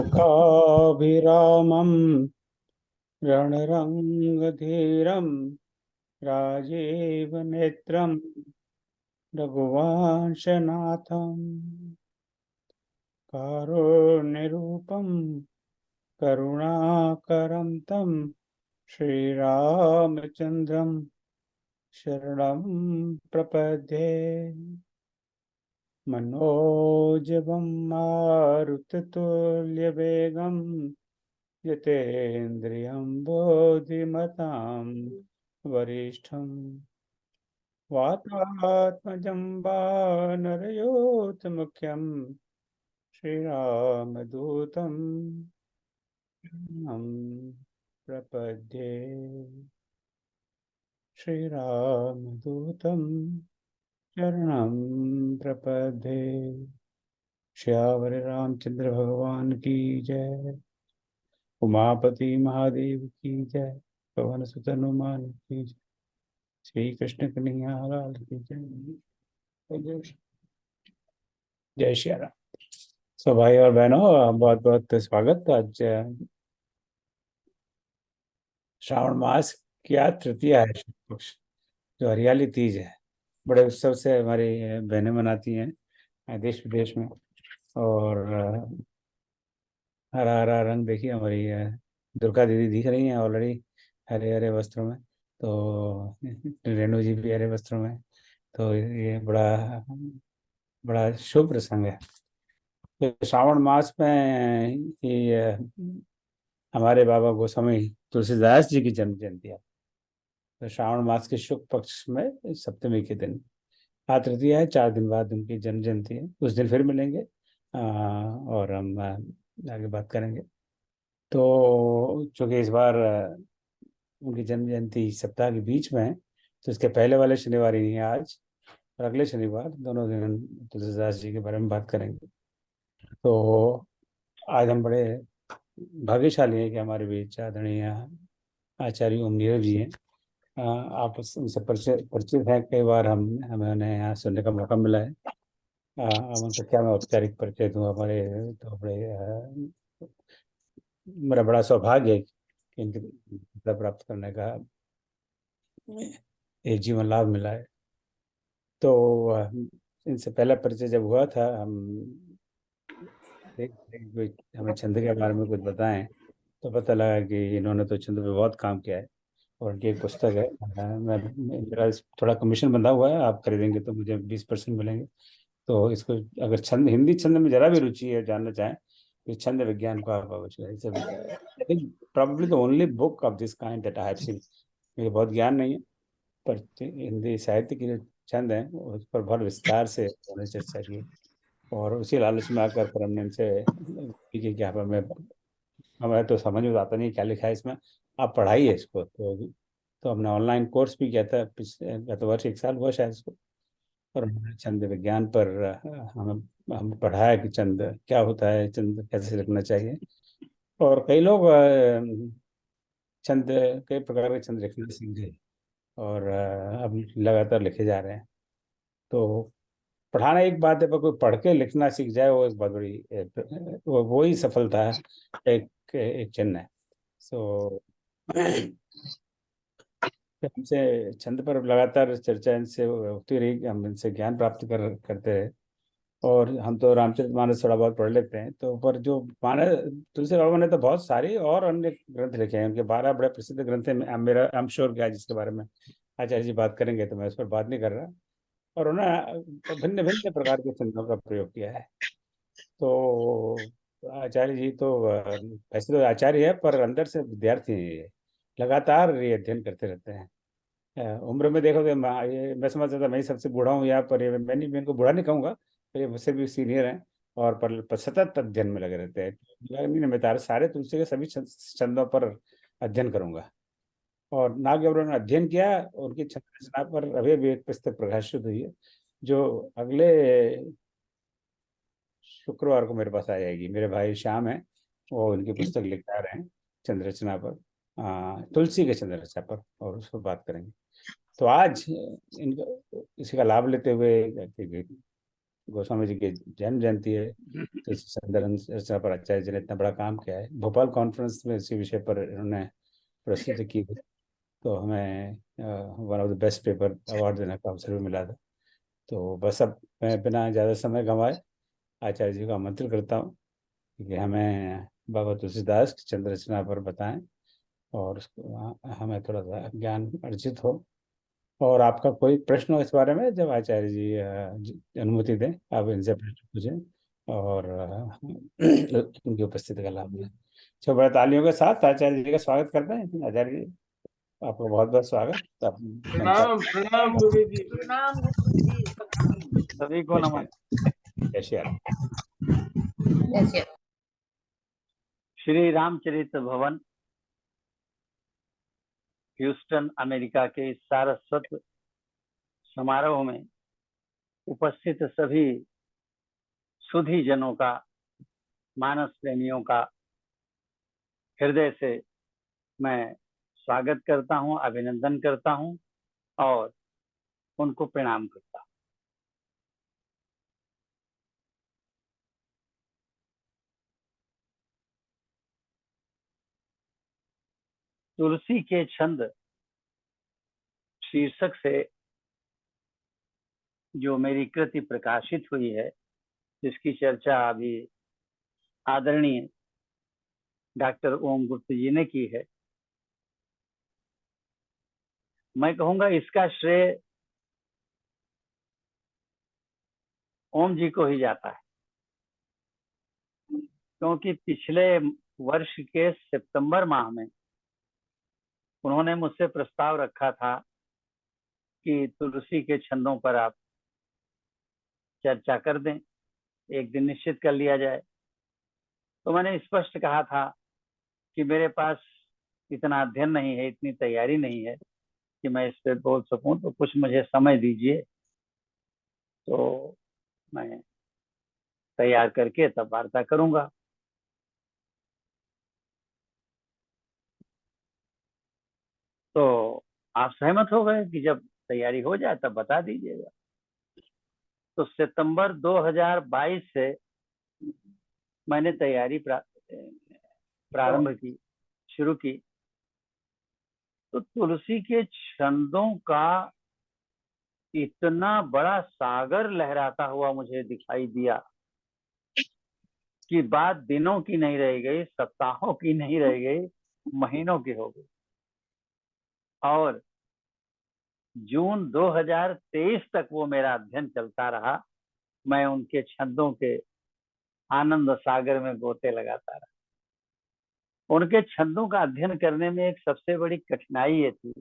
लोकाभिरामं रणरङ्गधीरं राजीव नेत्रं रघुवंशनाथं कारुण्यरूपं करुणाकरं तं श्रीरामचन्द्रं शरणं प्रपद्ये। मनोजवं मारुततुल्यवेगं यतेन्द्रियं बोधिमतां वरिष्ठं वातात्मजं वानरयोधमुख्यं श्रीरामदूतं शरणं प्रपद्ये। श्रीरामदूतं शरणं प्रपद्ये। श्यावर रामचंद्र भगवान की जय। उमापति महादेव की जय। पवन सुत हनुमान की जय। श्री कृष्ण कन्हैया लाल की जय। जय जय श्री राम। सो भाई और बहनों, बहुत बहुत स्वागत। आज श्रावण मास की आज तृतीया है, शुक्ल पक्ष, जो हरियाली तीज है। बड़े उत्सव से हमारी बहनें मनाती हैं देश विदेश में। और हरा हरा रंग देखिए, हमारी दुर्गा दीदी दिख रही हैं ऑलरेडी हरे हरे वस्त्रों में। तो रेणु जी भी हरे वस्त्रों में। तो ये बड़ा बड़ा शुभ प्रसंग है। तो श्रावण मास में ये हमारे बाबा गोस्वामी तुलसीदास जी की जन्म जयंती है। तो श्रावण मास के शुक्ल पक्ष में सप्तमी के दिन आज तृतीया है। 4 दिन बाद उनकी जन्म जयंती है। उस दिन फिर मिलेंगे और हम आगे बात करेंगे। तो चूंकि इस बार उनकी जन्म जयंती सप्ताह के बीच में है, तो इसके पहले वाले शनिवार ही नहीं है आज, और अगले शनिवार दोनों दिन हम तुलसीदास जी के बारे में बात करेंगे। तो आज हम बड़े भाग्यशाली हैं कि हमारे बीच आदरणीय आचार्य ओम नीरज जी हैं। आप उनसे परिचित हैं, कई बार हमें उन्हें यहाँ सुनने का मौका मिला है। अब उनका क्या मैं औपचारिक परिचय दूँ। हमारे तो बड़े मेरा बड़ा सौभाग्य है कि इनके मतलब प्राप्त करने का एक जीवन लाभ मिला है। तो इनसे पहला परिचय जब हुआ था, हम कोई हमें छंद के बारे में कुछ बताएं, तो पता लगा कि इन्होंने तो छंद पे बहुत काम किया है। और उनकी एक पुस्तक है, मेरा थोड़ा कमीशन बंधा हुआ है, आप खरीदेंगे तो मुझे 20% मिलेंगे। तो इसको अगर छंद, हिंदी छंद में जरा भी रुचि है, जानना चाहें, तो छंद विज्ञान को आप अवश्य। I think probably the only book of this kind that I have seen। मुझे बहुत ज्ञान नहीं है, पर हिंदी साहित्य की जो छंद है उस पर बहुत विस्तार से उन्होंने चर्चा की। और उसी लालच में आकर फिर हमने इनसे कि क्या हमें हमें तो समझ में आता नहीं क्या लिखा है इसमें, आप पढ़ाइए इसको। तो हमने ऑनलाइन कोर्स भी किया था पिछले गत वर्ष, 1 साल हुआ शायद इसको। और हमने छंद विज्ञान पर हम पढ़ाया कि छंद क्या होता है, छंद कैसे लिखना चाहिए। और कई लोग छंद, कई प्रकार के छंद लिखना सीख गए और अब लगातार लिखे जा रहे हैं। तो पढ़ाना एक बात है, पर कोई पढ़ के लिखना सीख जाए वो एक बहुत बड़ी वो ही सफलता है, एक एक चिन्ह है। सो हमसे छंद पर लगातार चर्चा इनसे होती रही कि हम इनसे ज्ञान प्राप्त करते रहे। और हम तो रामचरितमानस थोड़ा बहुत पढ़ लेते हैं, तो पर जो मानस, तुलसी बाबा ने तो बहुत सारी और अन्य ग्रंथ लिखे हैं। उनके 12 बड़े प्रसिद्ध ग्रंथ हैं। मेरा आई एम श्योर क्या, जिसके बारे में आचार्य जी बात करेंगे, तो मैं उस पर बात नहीं कर रहा। और उन्होंने भिन्न भिन्न प्रकार के छंदों का प्रयोग किया है। तो आचार्य जी तो वैसे तो आचार्य है, पर अंदर से विद्यार्थी हैं ये। लगातार ये अध्ययन करते रहते हैं। उम्र में देखोगे, ये मैं समझता था मैं ही सबसे बूढ़ा हूँ यहाँ पर। ये मैं इनको बूढ़ा नहीं कहूँगा, पर ये मुझसे भी सीनियर हैं। और पर सतत अध्ययन में लगे रहते हैं। नहीं, मैं तारे सारे तुलसी के सभी छंदों पर अध्ययन करूंगा। और नाग उन्होंने अध्ययन किया। उनकी छंद रचना पर अभी भी एक पुस्तक प्रकाशित हुई है, जो अगले शुक्रवार को मेरे पास आ जाएगी। मेरे भाई श्याम है, वो उनकी पुस्तक लिखा रहे हैं चंद्र रचना पर, तुलसी के चंद्र रचना पर, और उस पर बात करेंगे। तो आज इनका इसी का लाभ लेते हुए गोस्वामी जी की जन्म जयंती है, तो इस संदर्भ रचना पर आचार्य जी ने इतना बड़ा काम किया है। भोपाल कॉन्फ्रेंस में इसी विषय पर इन्होंने प्रस्तुति की थी, तो हमें one of the best paper award देने का अवसर भी मिला था। तो बस अब मैं बिना ज़्यादा समय गंवाए आचार्य जी को आमंत्रित करता हूँ कि हमें बाबा तुलसीदास की चंद्र रचना पर बताएं, और उसको हमें थोड़ा सा ज्ञान अर्जित हो। और आपका कोई प्रश्न हो इस बारे में, जब आचार्य जी अनुमति दें, आप इनसे प्रश्न पूछें और उनकी उपस्थिति का लाभ लें। तो बड़े तालियों के साथ आचार्य जी का स्वागत करते हैं। आचार्य जी, आपका बहुत बहुत स्वागत। आप मंच पर। प्रणाम प्रणाम गुरु जी, प्रणाम गुरु जी, सभी को जय श्री नमन। राम। जय श्री राम। श्री रामचरित भवन, ह्यूस्टन, अमेरिका के इस सारस्वत समारोह में उपस्थित सभी सुधी जनों का, मानस प्रेमियों का हृदय से मैं स्वागत करता हूं, अभिनंदन करता हूं और उनको प्रणाम करता हूं। तुलसी के छंद शीर्षक से जो मेरी कृति प्रकाशित हुई है, जिसकी चर्चा अभी आदरणीय डॉक्टर ओम गुप्त जी ने की है, मैं कहूंगा इसका श्रेय ओम जी को ही जाता है, क्योंकि पिछले वर्ष के सितंबर माह में उन्होंने मुझसे प्रस्ताव रखा था कि तुलसी के छंदों पर आप चर्चा कर दें, एक दिन निश्चित कर लिया जाए। तो मैंने स्पष्ट कहा था कि मेरे पास इतना अध्ययन नहीं है, इतनी तैयारी नहीं है कि मैं इस पर बोल सकूं, तो कुछ मुझे समय दीजिए, तो मैं तैयार करके तब वार्ता करूंगा। तो आप सहमत हो गए कि जब तैयारी हो जाए तब बता दीजिएगा। तो सितंबर 2022 से मैंने तैयारी प्रारंभ की, शुरू की। तो तुलसी के छंदों का इतना बड़ा सागर लहराता हुआ मुझे दिखाई दिया कि बात दिनों की नहीं रह गई, सप्ताहों की नहीं रह गई, महीनों की हो गई। और जून 2023 तक वो मेरा अध्ययन चलता रहा। मैं उनके छंदों के आनंद सागर में गोते लगाता रहा। उनके छंदों का अध्ययन करने में एक सबसे बड़ी कठिनाई ये थी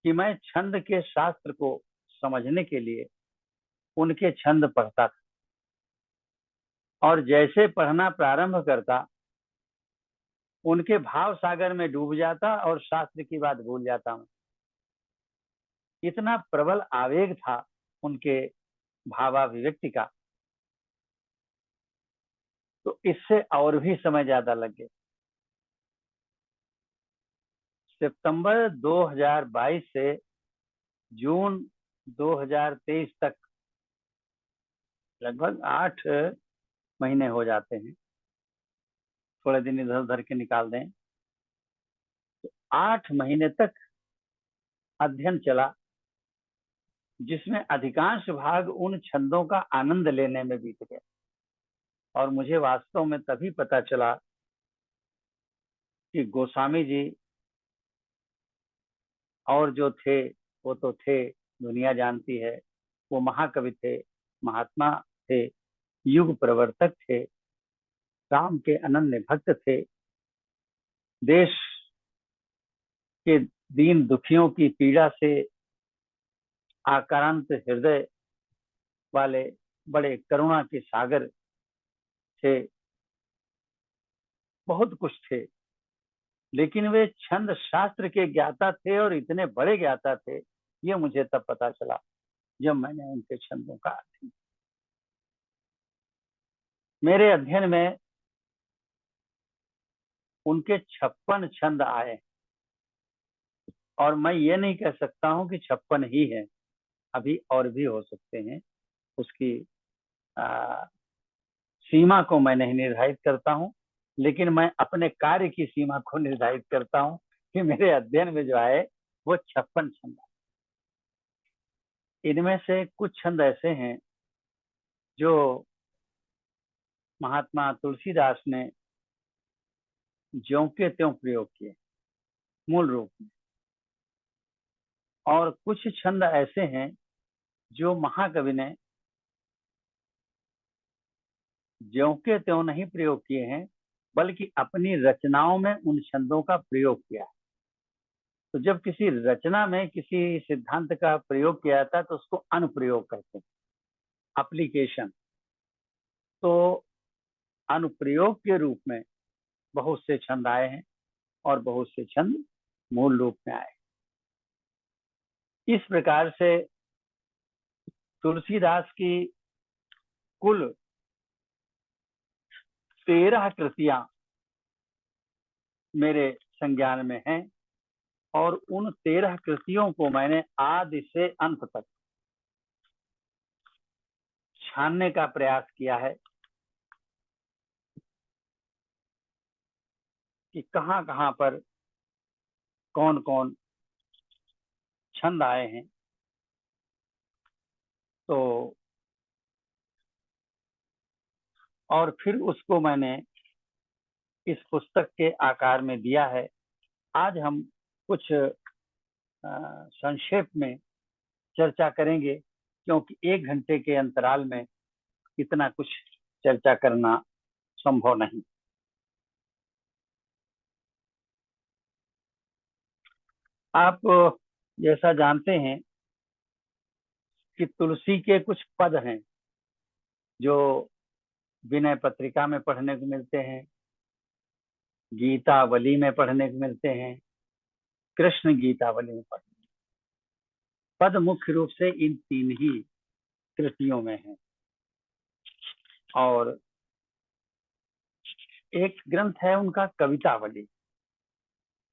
कि मैं छंद के शास्त्र को समझने के लिए उनके छंद पढ़ता था, और जैसे पढ़ना प्रारंभ करता उनके भाव सागर में डूब जाता और शास्त्र की बात भूल जाता हूँ। इतना प्रबल आवेग था उनके भावाभिव्यक्ति का, तो इससे और भी समय ज्यादा लग गया। सितंबर 2022 से जून 2023 तक लगभग 8 महीने हो जाते हैं, थोड़े दिन इधर उधर के निकाल दें तो 8 महीने तक अध्ययन चला, जिसमें अधिकांश भाग उन छंदों का आनंद लेने में बीत गया। और मुझे वास्तव में तभी पता चला कि गोस्वामी जी और जो थे वो तो थे, दुनिया जानती है, वो महाकवि थे, महात्मा थे, युग प्रवर्तक थे, राम के अनन्य भक्त थे, देश के दीन दुखियों की पीड़ा से आक्रांत हृदय वाले बड़े करुणा के सागर थे, बहुत कुछ थे। लेकिन वे छंद शास्त्र के ज्ञाता थे, और इतने बड़े ज्ञाता थे, ये मुझे तब पता चला जब मैंने उनके छंदों का अध्ययन। मेरे अध्ययन में उनके 56 छंद आए, और मैं ये नहीं कह सकता हूं कि 56 ही हैं, अभी और भी हो सकते हैं, उसकी आ, सीमा को मैं नहीं निर्धारित करता हूँ, लेकिन मैं अपने कार्य की सीमा को निर्धारित करता हूँ कि मेरे अध्ययन में जो है वो 56 छंद। इनमें से कुछ छंद ऐसे हैं जो महात्मा तुलसीदास ने ज्यों के त्यों प्रयोग किए मूल रूप में, और कुछ छंद ऐसे हैं जो महाकवि ने ज्यों के त्यों नहीं प्रयोग किए हैं, बल्कि अपनी रचनाओं में उन छंदों का प्रयोग किया है। तो जब किसी रचना में किसी सिद्धांत का प्रयोग किया जाता है तो उसको अनुप्रयोग कहते हैं, एप्लीकेशन। तो अनुप्रयोग के रूप में बहुत से छंद आए हैं और बहुत से छंद मूल रूप में आए। इस प्रकार से तुलसीदास की कुल 13 कृतियां मेरे संज्ञान में हैं, और उन 13 कृतियों को मैंने आदि से अंत तक छानने का प्रयास किया है कि कहां कहां पर कौन कौन छंद आए हैं। तो और फिर उसको मैंने इस पुस्तक के आकार में दिया है। आज हम कुछ संक्षेप में चर्चा करेंगे, क्योंकि 1 घंटे के अंतराल में इतना कुछ चर्चा करना संभव नहीं। आप जैसा जानते हैं कि तुलसी के कुछ पद हैं जो विनय पत्रिका में पढ़ने को मिलते हैं, गीतावली में पढ़ने को मिलते हैं, कृष्ण गीतावली में पढ़ने। पद मुख्य रूप से इन 3 ही कृतियों में है। और एक ग्रंथ है उनका कवितावली।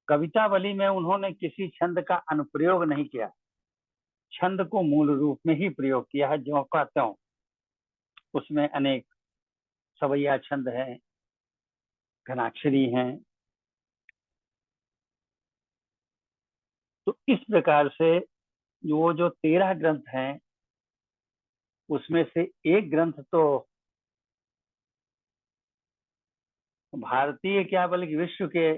कवितावली में उन्होंने किसी छंद का अनुप्रयोग नहीं किया, छंद को मूल रूप में ही प्रयोग किया है, ज्यों का त्यों। उसमें अनेक सवैया छंद हैं, घनाक्षरी हैं। तो इस प्रकार से वो जो 13 ग्रंथ हैं, उसमें से एक ग्रंथ तो भारतीय क्या बल्कि विश्व के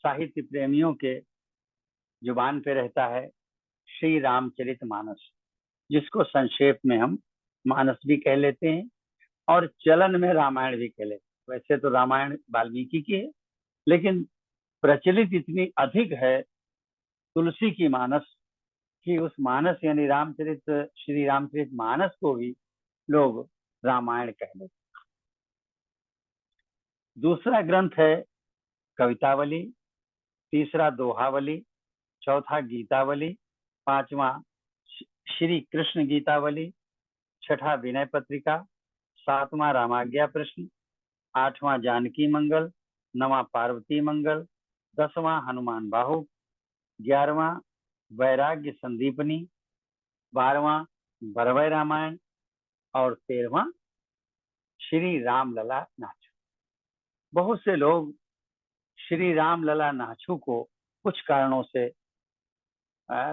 साहित्य प्रेमियों के जुबान पे रहता है, श्री रामचरितमानस, जिसको संक्षेप में हम मानस भी कह लेते हैं और चलन में रामायण भी कह लेते हैं। वैसे तो रामायण वाल्मीकि की है, लेकिन प्रचलित इतनी अधिक है तुलसी की मानस कि उस मानस यानी रामचरित श्री रामचरित मानस को भी लोग रामायण कह लेते। दूसरा ग्रंथ है कवितावली, तीसरा दोहावली, चौथा गीतावली, पांचवा श्री कृष्ण गीतावली, छठा विनय पत्रिका, सातवां रामाज्ञा प्रश्न, आठवां जानकी मंगल, नवा पार्वती मंगल, 10वां हनुमान बाहु, 11वां वैराग्य संदीपनी, 12वां बरवय रामायण और 13वां श्री राम लला नाचू। बहुत से लोग श्री राम लला नाचू को कुछ कारणों से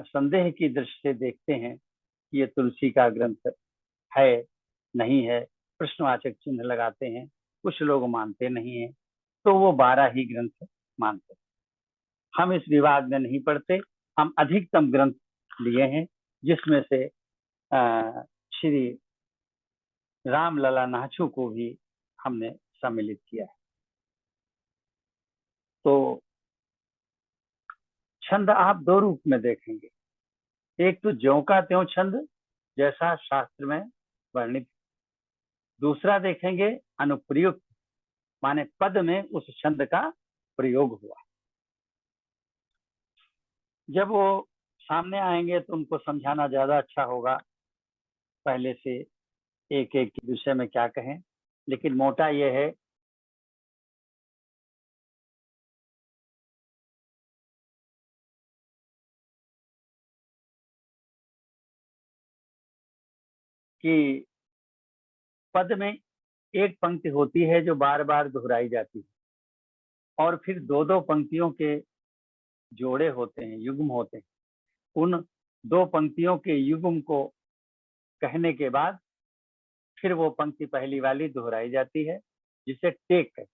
संदेह की दृष्टि से देखते हैं कि ये तुलसी का ग्रंथ है नहीं है, प्रश्नवाचक चिन्ह लगाते हैं। कुछ लोग मानते नहीं हैं, तो वो 12 ही ग्रंथ मानते हैं। हम इस विवाद में नहीं पड़ते। हम अधिकतम ग्रंथ लिए हैं, जिसमें से श्री राम लला नाचू को भी हमने सम्मिलित किया है। तो छंद आप 2 रूप में देखेंगे, एक तो ज्यों का त्यों छंद जैसा शास्त्र में वर्णित, दूसरा देखेंगे अनुप्रयुक्त, माने पद में उस छंद का प्रयोग हुआ। जब वो सामने आएंगे तो उनको समझाना ज्यादा अच्छा होगा, पहले से एक एक के विषय में क्या कहें। लेकिन मोटा ये है कि पद में एक पंक्ति होती है जो बार बार दोहराई जाती है और फिर दो दो पंक्तियों के जोड़े होते हैं, युग्म होते हैं। उन दो पंक्तियों के युग्म को कहने के बाद फिर वो पंक्ति पहली वाली दोहराई जाती है, जिसे टेक कहते हैं।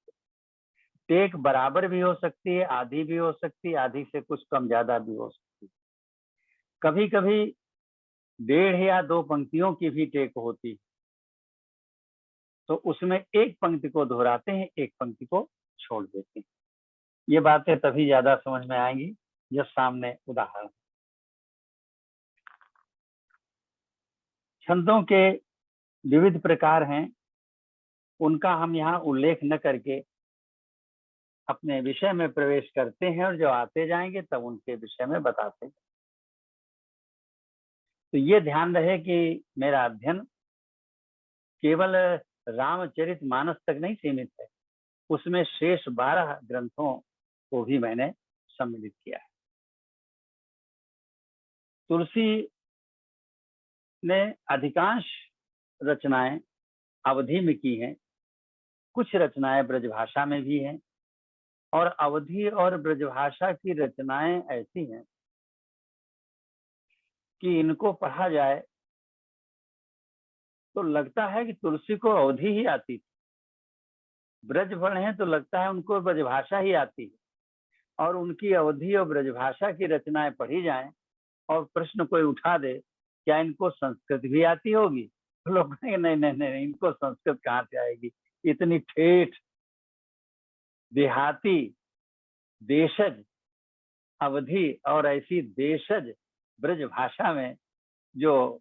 टेक बराबर भी हो सकती है, आधी भी हो सकती है, आधी से कुछ कम ज्यादा भी हो सकती है। कभी कभी 1.5 या 2 पंक्तियों की भी टेक होती है, तो उसमें एक पंक्ति को दोहराते हैं, एक पंक्ति को छोड़ देते हैं। ये बातें तभी ज्यादा समझ में आएंगी जब सामने उदाहरण। छंदों के विविध प्रकार हैं, उनका हम यहाँ उल्लेख न करके अपने विषय में प्रवेश करते हैं और जो आते जाएंगे तब उनके विषय में बताते हैं। तो ये ध्यान रहे कि मेरा अध्ययन केवल रामचरितमानस तक नहीं सीमित है, उसमें शेष 12 ग्रंथों को भी मैंने सम्मिलित किया है। तुलसी ने अधिकांश रचनाएं अवधि में की हैं, कुछ रचनाएं ब्रजभाषा में भी हैं, और अवधि और ब्रजभाषा की रचनाएं ऐसी हैं कि इनको पढ़ा जाए तो लगता है कि तुलसी को अवधि ही आती थी। ब्रज पढ़े हैं तो लगता है उनको ब्रजभाषा ही आती है, और उनकी अवधि और ब्रजभाषा की रचनाएं पढ़ी जाएं और प्रश्न कोई उठा दे, क्या इनको संस्कृत भी आती होगी? तो लोग कहेंगे नहीं नहीं नहीं, इनको संस्कृत कहाँ से आएगी? इतनी ठेठ देहाती देशज अवधि और ऐसी देशज ब्रज भाषा में जो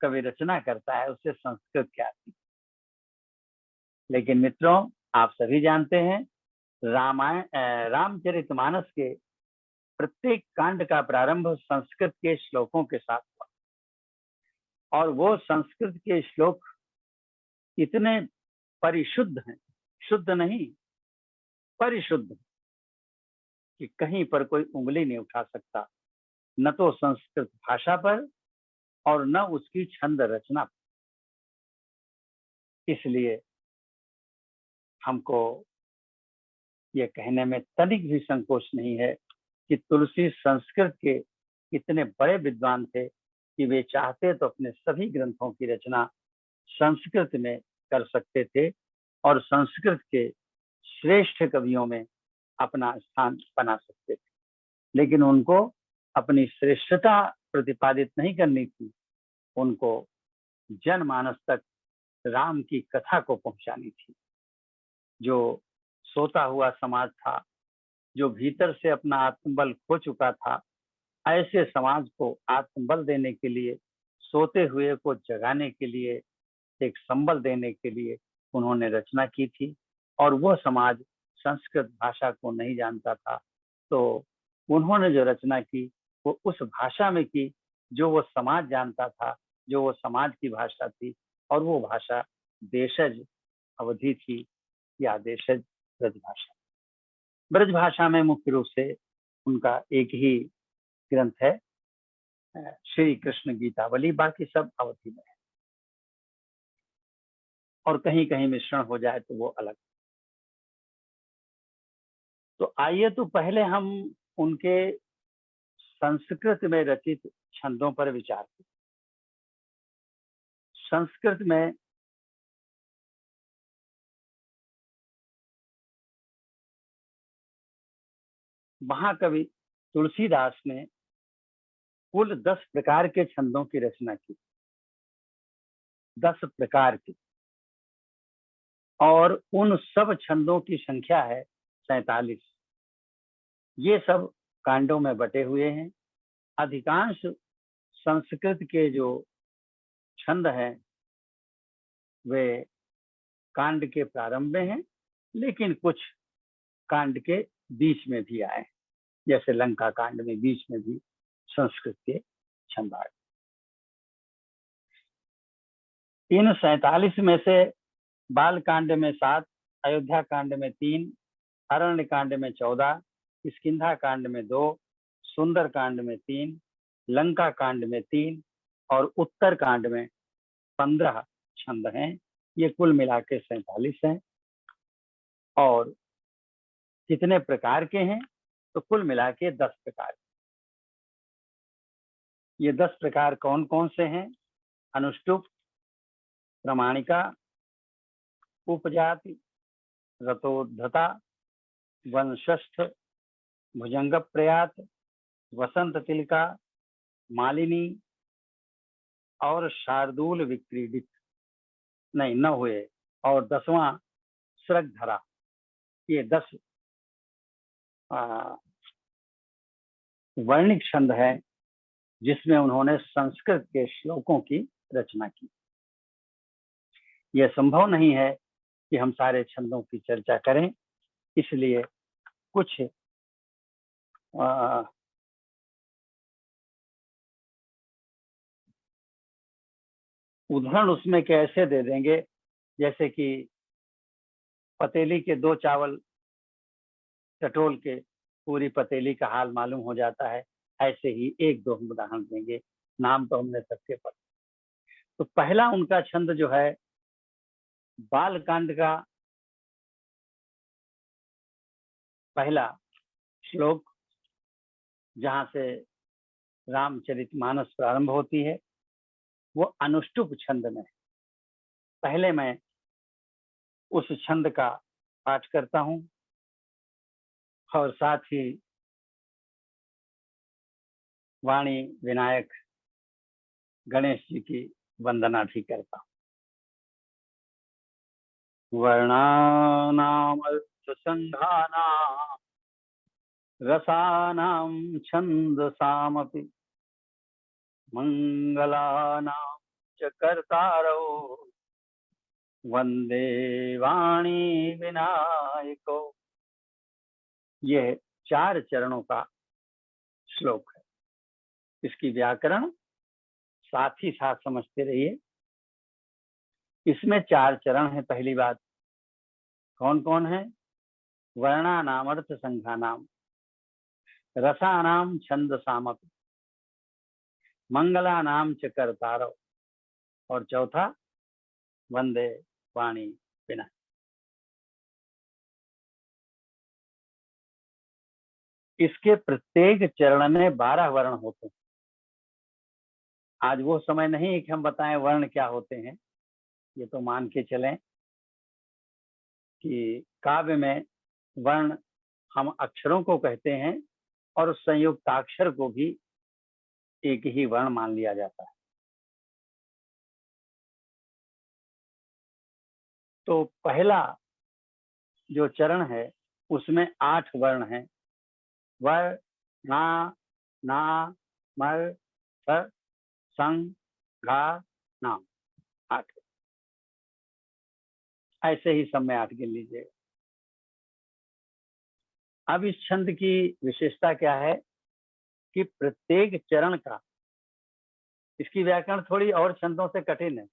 कवि रचना करता है, उससे संस्कृत क्या आती? लेकिन मित्रों, आप सभी जानते हैं रामचरितमानस के प्रत्येक कांड का प्रारंभ संस्कृत के श्लोकों के साथ हुआ, और वो संस्कृत के श्लोक इतने परिशुद्ध हैं, शुद्ध नहीं परिशुद्ध, कि कहीं पर कोई उंगली नहीं उठा सकता, न तो संस्कृत भाषा पर और न उसकी छंद रचना पर। इसलिए हमको ये कहने में तनिक भी संकोच नहीं है कि तुलसी संस्कृत के इतने बड़े विद्वान थे कि वे चाहते तो अपने सभी ग्रंथों की रचना संस्कृत में कर सकते थे और संस्कृत के श्रेष्ठ कवियों में अपना स्थान बना सकते थे, लेकिन उनको अपनी श्रेष्ठता प्रतिपादित नहीं करनी थी, उनको जनमानस तक राम की कथा को पहुंचानी थी। जो सोता हुआ समाज था, जो भीतर से अपना आत्मबल खो चुका था, ऐसे समाज को आत्मबल देने के लिए, सोते हुए को जगाने के लिए, एक संबल देने के लिए उन्होंने रचना की थी। और वह समाज संस्कृत भाषा को नहीं जानता था, तो उन्होंने जो रचना की वो उस भाषा में की जो वो समाज जानता था, जो वो समाज की भाषा थी, और वो भाषा देशज अवधि थी या देशज ब्रजभाषा। ब्रजभाषा में मुख्य रूप से उनका एक ही ग्रंथ है, श्री कृष्ण गीतावली, बाकी सब अवधि में है, और कहीं कहीं मिश्रण हो जाए तो वो अलग। तो आइए तो पहले हम उनके संस्कृत में रचित छंदों पर विचार करें। संस्कृत में महाकवि तुलसीदास ने कुल 10 प्रकार के छंदों की रचना की, 10 प्रकार की, और उन सब छंदों की संख्या है 47। ये सब कांडों में बटे हुए हैं। अधिकांश संस्कृत के जो छंद हैं वे कांड के प्रारंभ में हैं, लेकिन कुछ कांड के बीच में भी आए, जैसे लंका कांड में बीच में भी संस्कृत के छंद आए। इन 47 में से बाल कांड में 7, अयोध्या कांड में 3, अरण्य कांड में 14, किष्किंधा कांड में 2, सुंदर कांड में 3, लंका कांड में 3 और उत्तर कांड में 15 छंद हैं। ये कुल मिला के 47 हैं। और कितने प्रकार के हैं? तो कुल मिला के 10 प्रकार। ये 10 प्रकार कौन कौन से हैं? अनुष्टुप, प्रमाणिका, उपजाति, रतोद्धता, वंशस्थ, भुजंग प्रयात, वसंत तिलका, मालिनी और शार्दूल विक्रीडित। नहीं, न हुए। और 10वां श्रगधरा। ये 10 वर्णिक छंद है जिसमें उन्होंने संस्कृत के श्लोकों की रचना की। यह संभव नहीं है कि हम सारे छंदों की चर्चा करें, इसलिए कुछ उदाहरण उसमें कैसे दे देंगे, जैसे कि पतीली के 2 चावल टटोल के पूरी पतीली का हाल मालूम हो जाता है, ऐसे ही 1-2 हम उदाहरण देंगे। नाम तो हमने सबके पढ़े। तो पहला उनका छंद जो है, बालकांड का पहला श्लोक, जहां से रामचरितमानस प्रारंभ होती है, वो अनुष्टुप छंद में। पहले मैं उस छंद का पाठ करता हूं और साथ ही वाणी विनायक गणेश जी की वंदना भी करता हूं। वर्णानामर्थ संघानां रसानां छंदसामपि मंगलानां च कर्तारौ वंदे वाणी विनायको। यह 4 चरणों का श्लोक है। इसकी व्याकरण साथ ही साथ समझते रहिए। इसमें 4 चरण है। पहली बात, कौन कौन है? वर्णानाम अर्थ संघानाम, रसानाम छंदसामपि, मंगलानाम च कर्तारौ, और चौथा वंदे वाणी विनायक। इसके प्रत्येक चरण में 12 वर्ण होते हैं। आज वो समय नहीं है कि हम बताएं वर्ण क्या होते हैं। ये तो मान के चलें कि काव्य में वर्ण हम अक्षरों को कहते हैं और संयुक्ताक्षर को भी एक ही वर्ण मान लिया जाता है। तो पहला जो चरण है उसमें 8 वर्ण हैं। वर, ना, मर, थ, संग, घा, नाम। 8। ऐसे ही सब में 8 गिन लीजिएगा। अब इस छंद की विशेषता क्या है कि प्रत्येक चरण का, इसकी व्याकरण थोड़ी और छंदों से कठिन है।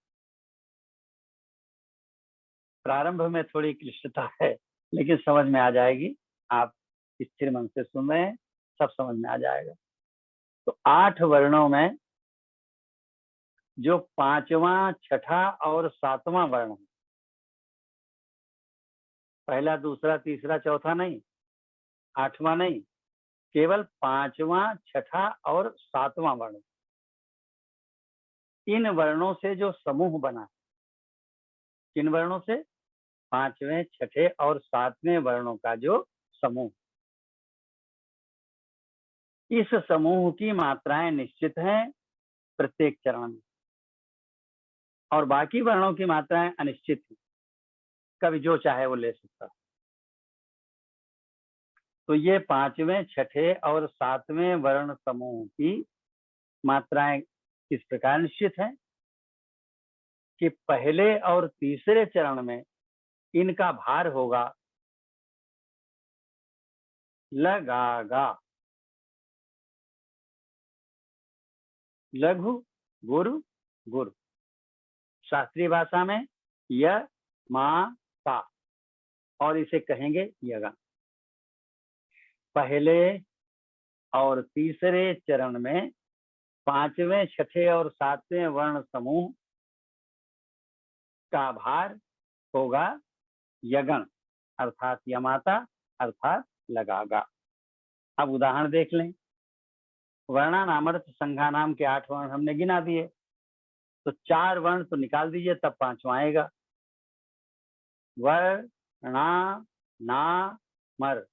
प्रारंभ में थोड़ी क्लिष्टता है, लेकिन समझ में आ जाएगी। आप स्थिर मन से सुन रहे हैं, सब समझ में आ जाएगा। तो 8 वर्णों में जो 5वां, 6ठा और 7वां वर्ण है, पहला, दूसरा, तीसरा, चौथा नहीं, 8वां नहीं, केवल 5वां, 6ठा और 7वां वर्ण। इन वर्णों से जो समूह बना, किन वर्णों से? 5वें, 6ठे और 7वें वर्णों का जो समूह, इस समूह की मात्राएं निश्चित हैं प्रत्येक चरण में, और बाकी वर्णों की मात्राएं अनिश्चित हैं। कभी जो चाहे वो ले सकता। तो ये 5वें, 6ठे और 7वें वर्ण समूह की मात्राएं किस प्रकार निश्चित हैं कि पहले और तीसरे चरण में इनका भार होगा लगागा, लघु, गुरु, गुरु। शास्त्रीय भाषा में य, मा, पा, और इसे कहेंगे यगा। पहले और तीसरे चरण में 5वें, 6ठे और 7वें वर्ण समूह का भार होगा यगण अर्थात यमाता अर्थात लगागा। अब उदाहरण देख लें। वर्णानामर्थ संघानाम के 8 वर्ण हमने गिना दिए, तो 4 वर्ण तो निकाल दीजिए, तब 5वां आएगा। वर्णा ना मर,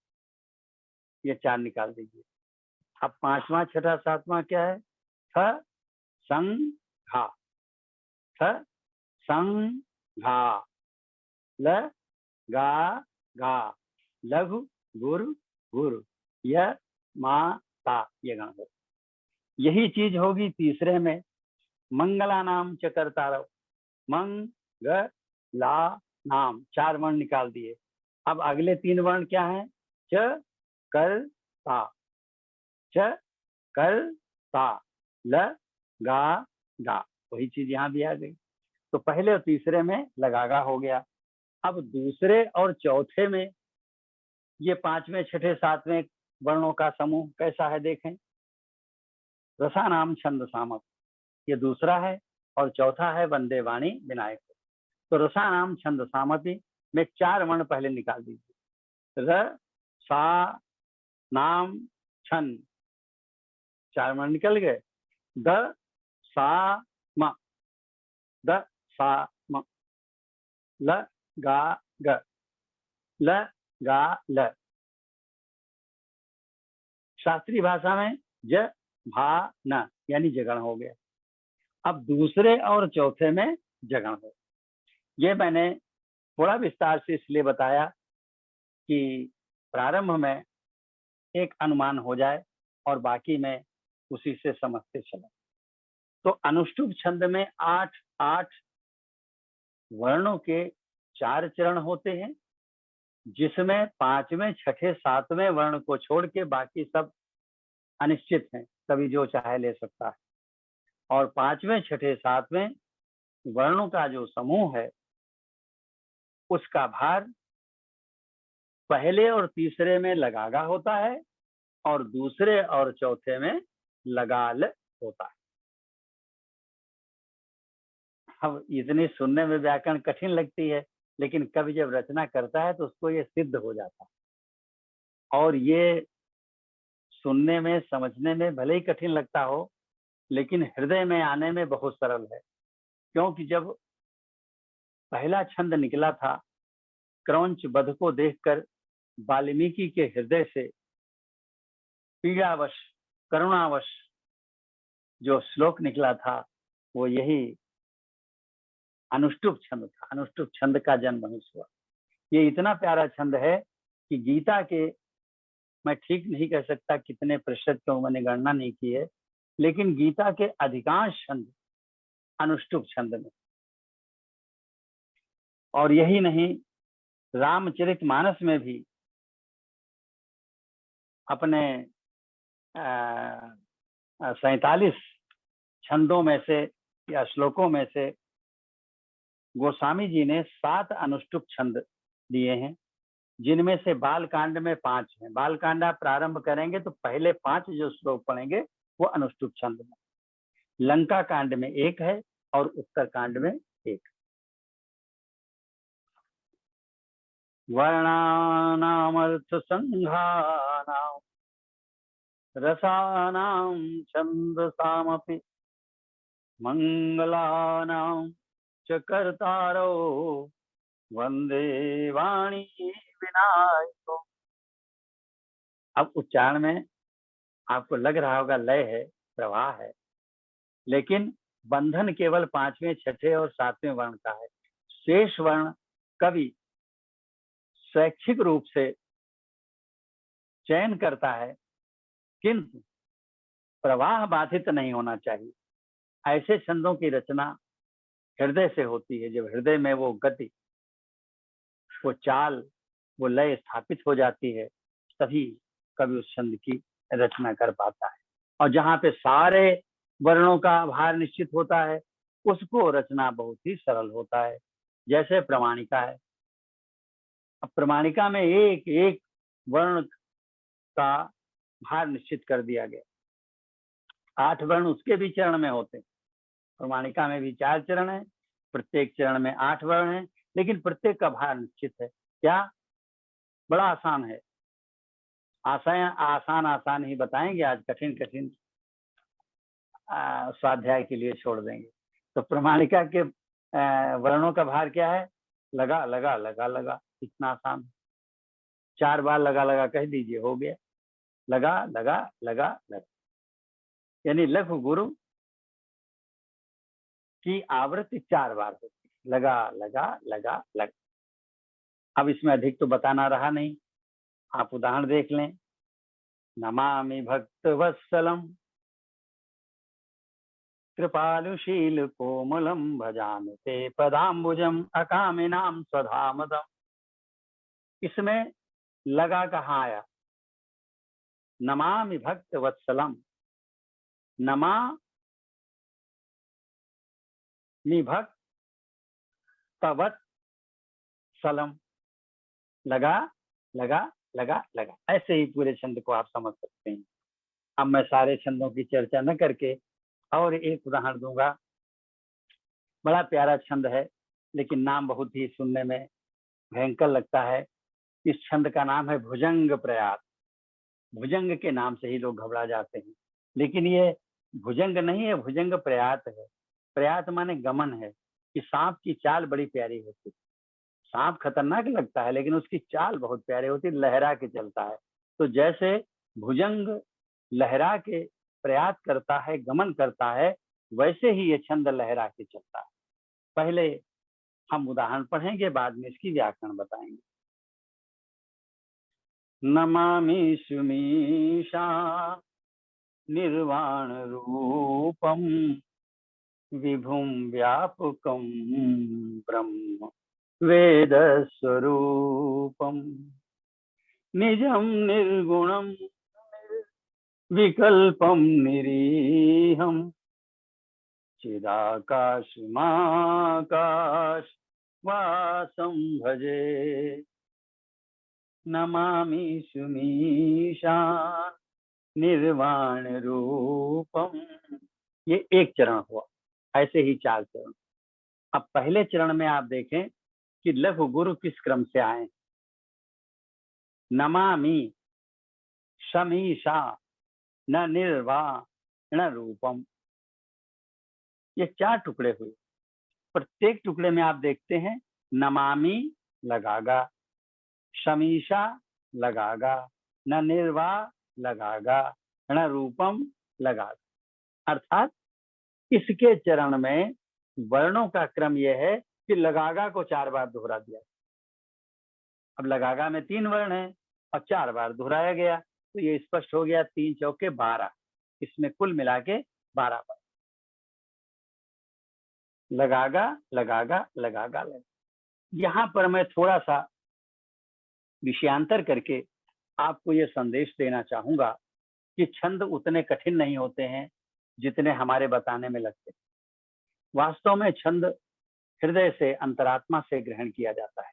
ये 4 निकाल दीजिए। अब 5वां, 6ठा, 7वां क्या है? थ संघा, थ संघा, ल गा गा, लघु गुरु गुरु, य मा ता, ये गण हो। यही चीज होगी तीसरे में, मंगला नाम च कर्तारव, मंग ला नाम, 4 वर्ण निकाल दिए। अब अगले 3 वर्ण क्या है? च कर ता, च कर ता, ल गा गा, वही चीज यहाँ भी आ गई। तो पहले और तीसरे में लगागा हो गया। अब दूसरे और चौथे में ये 5वें, 6ठे, 7वें वर्णों का समूह कैसा है देखें। रसानाम छंद सामक, ये दूसरा है, और चौथा है वंदे वाणी विनायक। तो रसानाम छंद सामति में 4 वर्ण पहले निकाल दीजिए। र सा नाम छन, 4 वर्ण निकल गए। द सा म, द सा म, ल गा ग, ल गा ल। शास्त्रीय भाषा में ज भा न, यानी जगण हो गया। अब दूसरे और चौथे में जगण हो। ये मैंने थोड़ा विस्तार से इसलिए बताया कि प्रारंभ में एक अनुमान हो जाए और बाकी में उसी से समझते चले। तो अनुष्टुप छंद में 8 वर्णों के 4 चरण होते हैं, जिसमें 5वें, 6ठे, 7वें वर्ण को छोड़ के बाकी सब अनिश्चित हैं, कभी जो चाहे ले सकता है। और 5वें, 6ठे, 7वें वर्णों का जो समूह है, उसका भार पहले और तीसरे में लगागा होता है और दूसरे और चौथे में लगाल होता है। अब इतनी सुनने में व्याकरण कठिन लगती है, लेकिन कवि जब रचना करता है तो उसको ये सिद्ध हो जाता है। और ये सुनने में, समझने में भले ही कठिन लगता हो, लेकिन हृदय में आने में बहुत सरल है। क्योंकि जब पहला छंद निकला था, क्रौंच वध को देखकर वाल्मीकि के हृदय से पीड़ावश, करुणावश जो श्लोक निकला था, वो यही अनुष्टुप छंद था। अनुष्टुप छंद का जन्म हुआ। ये इतना प्यारा छंद है कि गीता के, मैं ठीक नहीं कह सकता कितने प्रतिशत, क्यों मैंने गणना नहीं की है, लेकिन गीता के अधिकांश छंद अनुष्टुप छंद में। और यही नहीं, रामचरितमानस में भी अपने 47 छंदों में से या श्लोकों में से गोस्वामी जी ने 7 अनुष्टुप छंद दिए हैं, जिनमें से बालकांड में 5 हैं। बालकांड आप प्रारंभ करेंगे तो पहले 5 जो श्लोक पढ़ेंगे वो अनुष्टुप छंद में। लंका कांड में 1 है और उत्तर कांड में 1। वर्णानामर्थ संघानाम रसानाम छंदसामपि मंगलानाम च कर्तारो वंदे वाणी विनायको। अब उच्चारण में आपको लग रहा होगा लय है, प्रवाह है, लेकिन बंधन केवल 5वें, 6ठे और 7वें वर्ण का है। शेष वर्ण कवि स्वैच्छिक रूप से चयन करता है, किंतु प्रवाह बाधित नहीं होना चाहिए। ऐसे छंदों की रचना हृदय से होती है। जब हृदय में वो गति, वो चाल, वो लय स्थापित हो जाती है, तभी कवि उस छंद की रचना कर पाता है। और जहाँ पे सारे वर्णों का भार निश्चित होता है, उसको रचना बहुत ही सरल होता है। जैसे प्रमाणिका है। अब प्रमाणिका में एक एक वर्ण का भार निश्चित कर दिया गया। 8 वर्ण उसके भी चरण में होते हैं। प्रमाणिका में भी 4 चरण है, प्रत्येक चरण में 8 वर्ण हैं, लेकिन प्रत्येक का भार निश्चित है। क्या? बड़ा आसान है। आसान आसान ही बताएंगे आज, कठिन कठिन स्वाध्याय के लिए छोड़ देंगे। तो प्रमाणिका के वर्णों का भार क्या है? लगा लगा लगा लगा, इतना आसान। 4 बार लगा लगा कह दीजिए, हो गया। लगा लगा लगा लगा, यानी लघु गुरु की आवृत्ति 4 बार होती है। लगा लगा लगा लगा। अब इसमें अधिक तो बताना रहा नहीं, आप उदाहरण देख लें। नमामि भक्त वत्सलम कृपालुशील कोमलम भजामि ते पदाम्बुजम अकामिनाम स्वधामदम। इसमें लगा कहाँ आया? नमामि भक्त वत्सलम, नमामि भक्त वत्सलम, लगा लगा लगा लगा। ऐसे ही पूरे छंद को आप समझ सकते हैं। अब मैं सारे छंदों की चर्चा न करके और एक उदाहरण दूंगा। बड़ा प्यारा छंद है, लेकिन नाम बहुत ही सुनने में भयंकर लगता है। इस छंद का नाम है भुजंग प्रयात। भुजंग के नाम से ही लोग घबरा जाते हैं, लेकिन ये भुजंग नहीं है, भुजंग प्रयात है। प्रयात माने गमन है, कि सांप की चाल बड़ी प्यारी होती है। सांप खतरनाक लगता है, लेकिन उसकी चाल बहुत प्यारी होती है, लहरा के चलता है। तो जैसे भुजंग लहरा के प्रयास करता है, गमन करता है, वैसे ही ये छंद लहरा के चलता है। पहले हम उदाहरण पढ़ेंगे, बाद में इसकी व्याकरण बताएंगे। नमामि सुमीशा निर्वाण रूपम विभुम व्यापकम ब्रह्म वेद स्वरूपम निजम निर्गुणम विकल्पम निरीहम चिदाकाशमाकाश वासम भजे। नमामि सुमीशान निर्वाण रूपम। ये एक चरण हुआ, ऐसे ही 4 चरण। अब पहले चरण में आप देखें कि लघु गुरु किस क्रम से आए। नमामि समीशा न निर्वाण रूपम, ये 4 टुकड़े हुए। प्रत्येक टुकड़े में आप देखते हैं नमामि लगागा, समीशा लगागा, न निर्वा लगागा, न रूपम लगागा। अर्थात इसके चरण में वर्णों का क्रम यह है कि लगागा को 4 बार दोहरा दिया। अब लगागा में 3 वर्ण है और 4 बार दोहराया गया, तो ये स्पष्ट हो गया 3 चौके 12। इसमें कुल मिला के 12 बार लगागा लगागा लगागा लगागा। यहाँ पर मैं थोड़ा सा विषयांतर करके आपको ये संदेश देना चाहूंगा कि छंद उतने कठिन नहीं होते हैं जितने हमारे बताने में लगते हैं। वास्तव में छंद हृदय से, अंतरात्मा से ग्रहण किया जाता है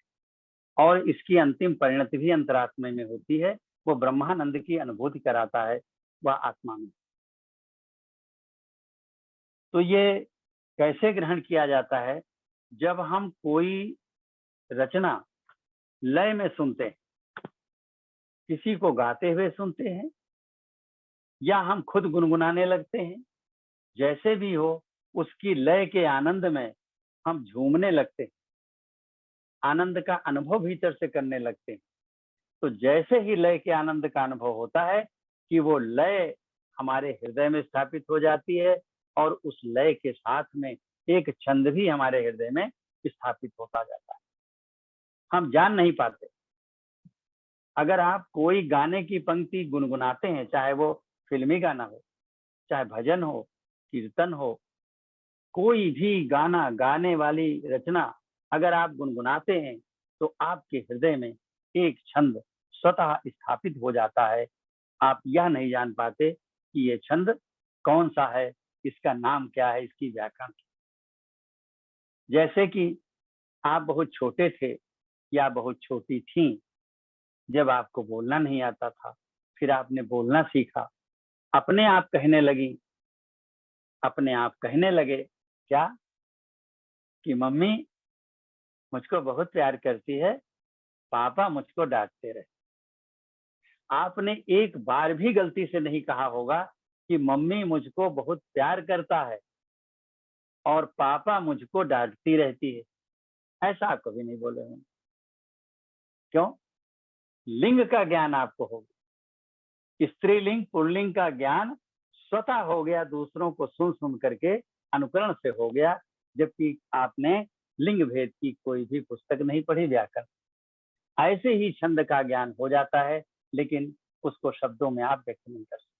और इसकी अंतिम परिणति भी अंतरात्मा में होती है। वो ब्रह्मानंद की अनुभूति कराता है, वह आत्मा में। तो ये कैसे ग्रहण किया जाता है? जब हम कोई रचना लय में सुनते हैं, किसी को गाते हुए सुनते हैं, या हम खुद गुनगुनाने लगते हैं, जैसे भी हो, उसकी लय के आनंद में हम झूमने लगते हैं, आनंद का अनुभव भीतर से करने लगते हैं। तो जैसे ही लय के आनंद का अनुभव होता है कि वो लय हमारे हृदय में स्थापित हो जाती है और उस लय के साथ में एक छंद भी हमारे हृदय में स्थापित होता जाता है। हम जान नहीं पाते। अगर आप कोई गाने की पंक्ति गुनगुनाते हैं, चाहे वो फिल्मी गाना हो, चाहे भजन हो, कीर्तन हो, कोई भी गाना, गाने वाली रचना अगर आप गुनगुनाते हैं, तो आपके हृदय में एक छंद स्वतः स्थापित हो जाता है। आप यह नहीं जान पाते कि ये छंद कौन सा है, इसका नाम क्या है, इसकी व्याकरण। जैसे कि आप बहुत छोटे थे या बहुत छोटी थीं, जब आपको बोलना नहीं आता था, फिर आपने बोलना सीखा, अपने आप कहने लगी, अपने आप कहने लगे क्या? कि मम्मी मुझको बहुत प्यार करती है, पापा मुझको डांटते रहे। आपने एक बार भी गलती से नहीं कहा होगा कि मम्मी मुझको बहुत प्यार करता है और पापा मुझको डांटती रहती है। ऐसा आप कभी नहीं बोले होंगे। क्यों? लिंग का ज्ञान आपको होगा। स्त्रीलिंग पुल्लिंग का ज्ञान स्वतः हो गया, दूसरों को सुन सुन करके अनुकरण से हो गया, जबकि आपने लिंग भेद की कोई भी पुस्तक नहीं पढ़ी व्याकरण। ऐसे ही छंद का ज्ञान हो जाता है, लेकिन उसको शब्दों में आप व्यक्त नहीं कर सकते।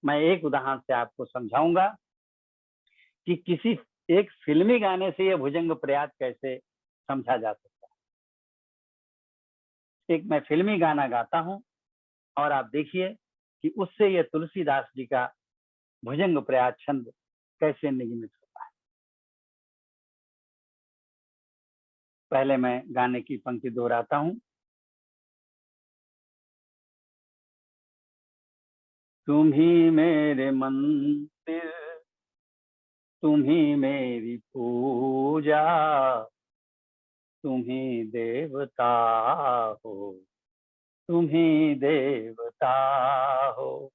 मैं एक उदाहरण से आपको समझाऊंगा कि किसी एक फिल्मी गाने से यह भुजंग प्रयास कैसे समझा जा सकता है। एक मैं फिल्मी गाना गाता हूं और आप देखिए कि उससे यह तुलसीदास जी का भुजंग प्रयास छंद कैसे निगमित होता है। पहले मैं गाने की पंक्ति दोहराता हूं। तुम ही मेरे मंदिर, तुम ही मेरी पूजा, तुम ही देवता हो, तुम ही देवता हो।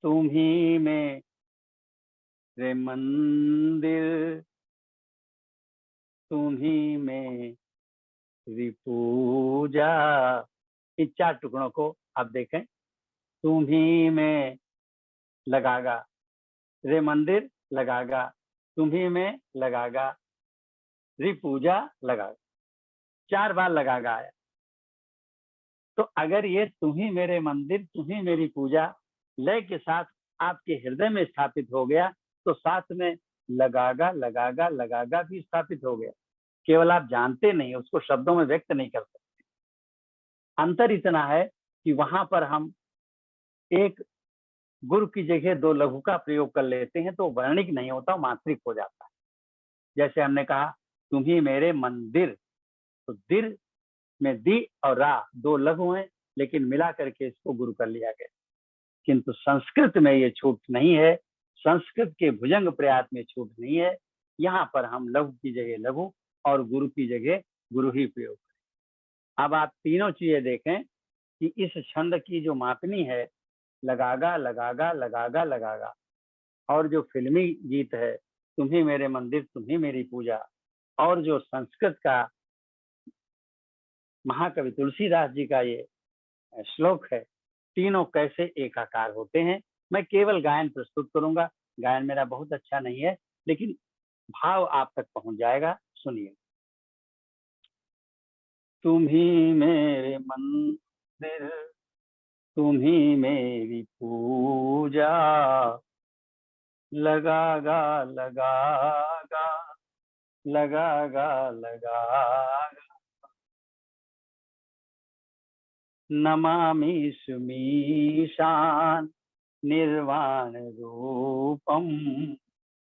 तुम ही मेरे मंदिर, तुम ही मेरी पूजा। इन चार टुकड़ों को आप देखें। तुम ही में लगागा, रे मंदिर लगागा, तुम ही में लगागा, री पूजा लगागा, 4 बार लगागा आया। तो अगर ये तुम ही मेरे मंदिर, तुम ही मेरी पूजा लय के साथ आपके हृदय में स्थापित हो गया, तो साथ में लगागा लगागा लगागा भी स्थापित हो गया। केवल आप जानते नहीं, उसको शब्दों में व्यक्त नहीं कर सकते। अंतर इतना है कि वहां पर हम एक गुरु की जगह 2 लघु का प्रयोग कर लेते हैं, तो वर्णिक नहीं होता, मात्रिक हो जाता है। जैसे हमने कहा तुम ही मेरे मंदिर, तो दिर में दी और रा 2 लघु हैं, लेकिन मिला करके इसको गुरु कर लिया गया। किंतु संस्कृत में ये छूट नहीं है, संस्कृत के भुजंग प्रयास में छूट नहीं है। यहाँ पर हम लघु की जगह लघु और गुरु की जगह गुरु ही प्रयोग करें। अब आप तीनों चीजें देखें कि इस छंद की जो मापनी है, लगागा लगागा लगागा लगागा, और जो फिल्मी गीत है तुम ही मेरे मंदिर तुम ही मेरी पूजा, और जो संस्कृत का महाकवि तुलसीदास जी का ये श्लोक है, तीनों कैसे एकाकार होते हैं। मैं केवल गायन प्रस्तुत करूंगा। गायन मेरा बहुत अच्छा नहीं है, लेकिन भाव आप तक पहुंच जाएगा। सुनिए। तुम ही मेरे मंदिर, तुम ही मेरी पूजा, लगागा लगागा लगागा लगागा, नमामि सुमीशान निर्वाण रूपम,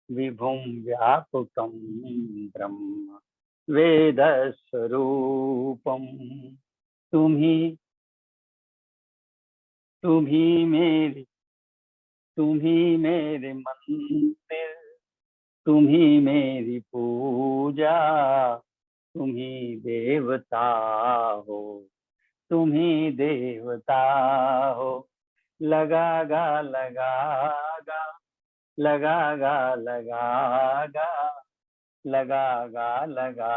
विभुम व्यापकम ब्रह्म वेद स्वरूपम। तुम ही तुम ही मेरी तुम ही मेरे मंदिर, तुम ही मेरी पूजा, तुम ही देवता हो, तुम ही देवता हो। लगागा लगागा लगागा लगागा लगागा लगा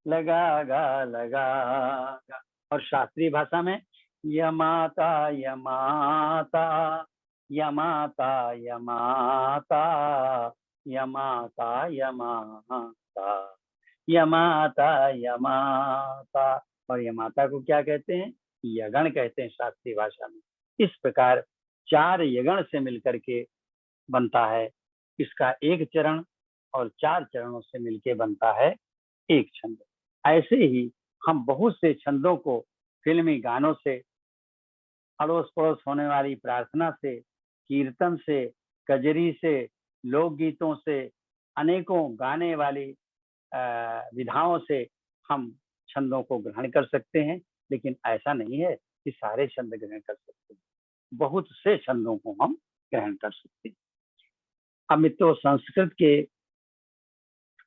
लगागा लगागा। और शास्त्रीय भाषा में यमाता यमाता यमाता यमाता यमाता यमाता यमाता यमाता। और यमाता को क्या कहते हैं? यगण कहते हैं शास्त्रीय भाषा में। इस प्रकार 4 यगण से मिलकर के बनता है इसका एक चरण, और 4 चरणों से मिलकर बनता है एक छंद। ऐसे ही हम बहुत से छंदों को फिल्मी गानों से, अड़ोस पड़ोस होने वाली प्रार्थना से, कीर्तन से, कजरी से, लोकगीतों से, अनेकों गाने वाली विधाओं से हम छंदों को ग्रहण कर सकते हैं। लेकिन ऐसा नहीं है कि सारे छंद ग्रहण कर सकते हैं, बहुत से छंदों को हम ग्रहण कर सकते हैं। अब मित्रों, संस्कृत के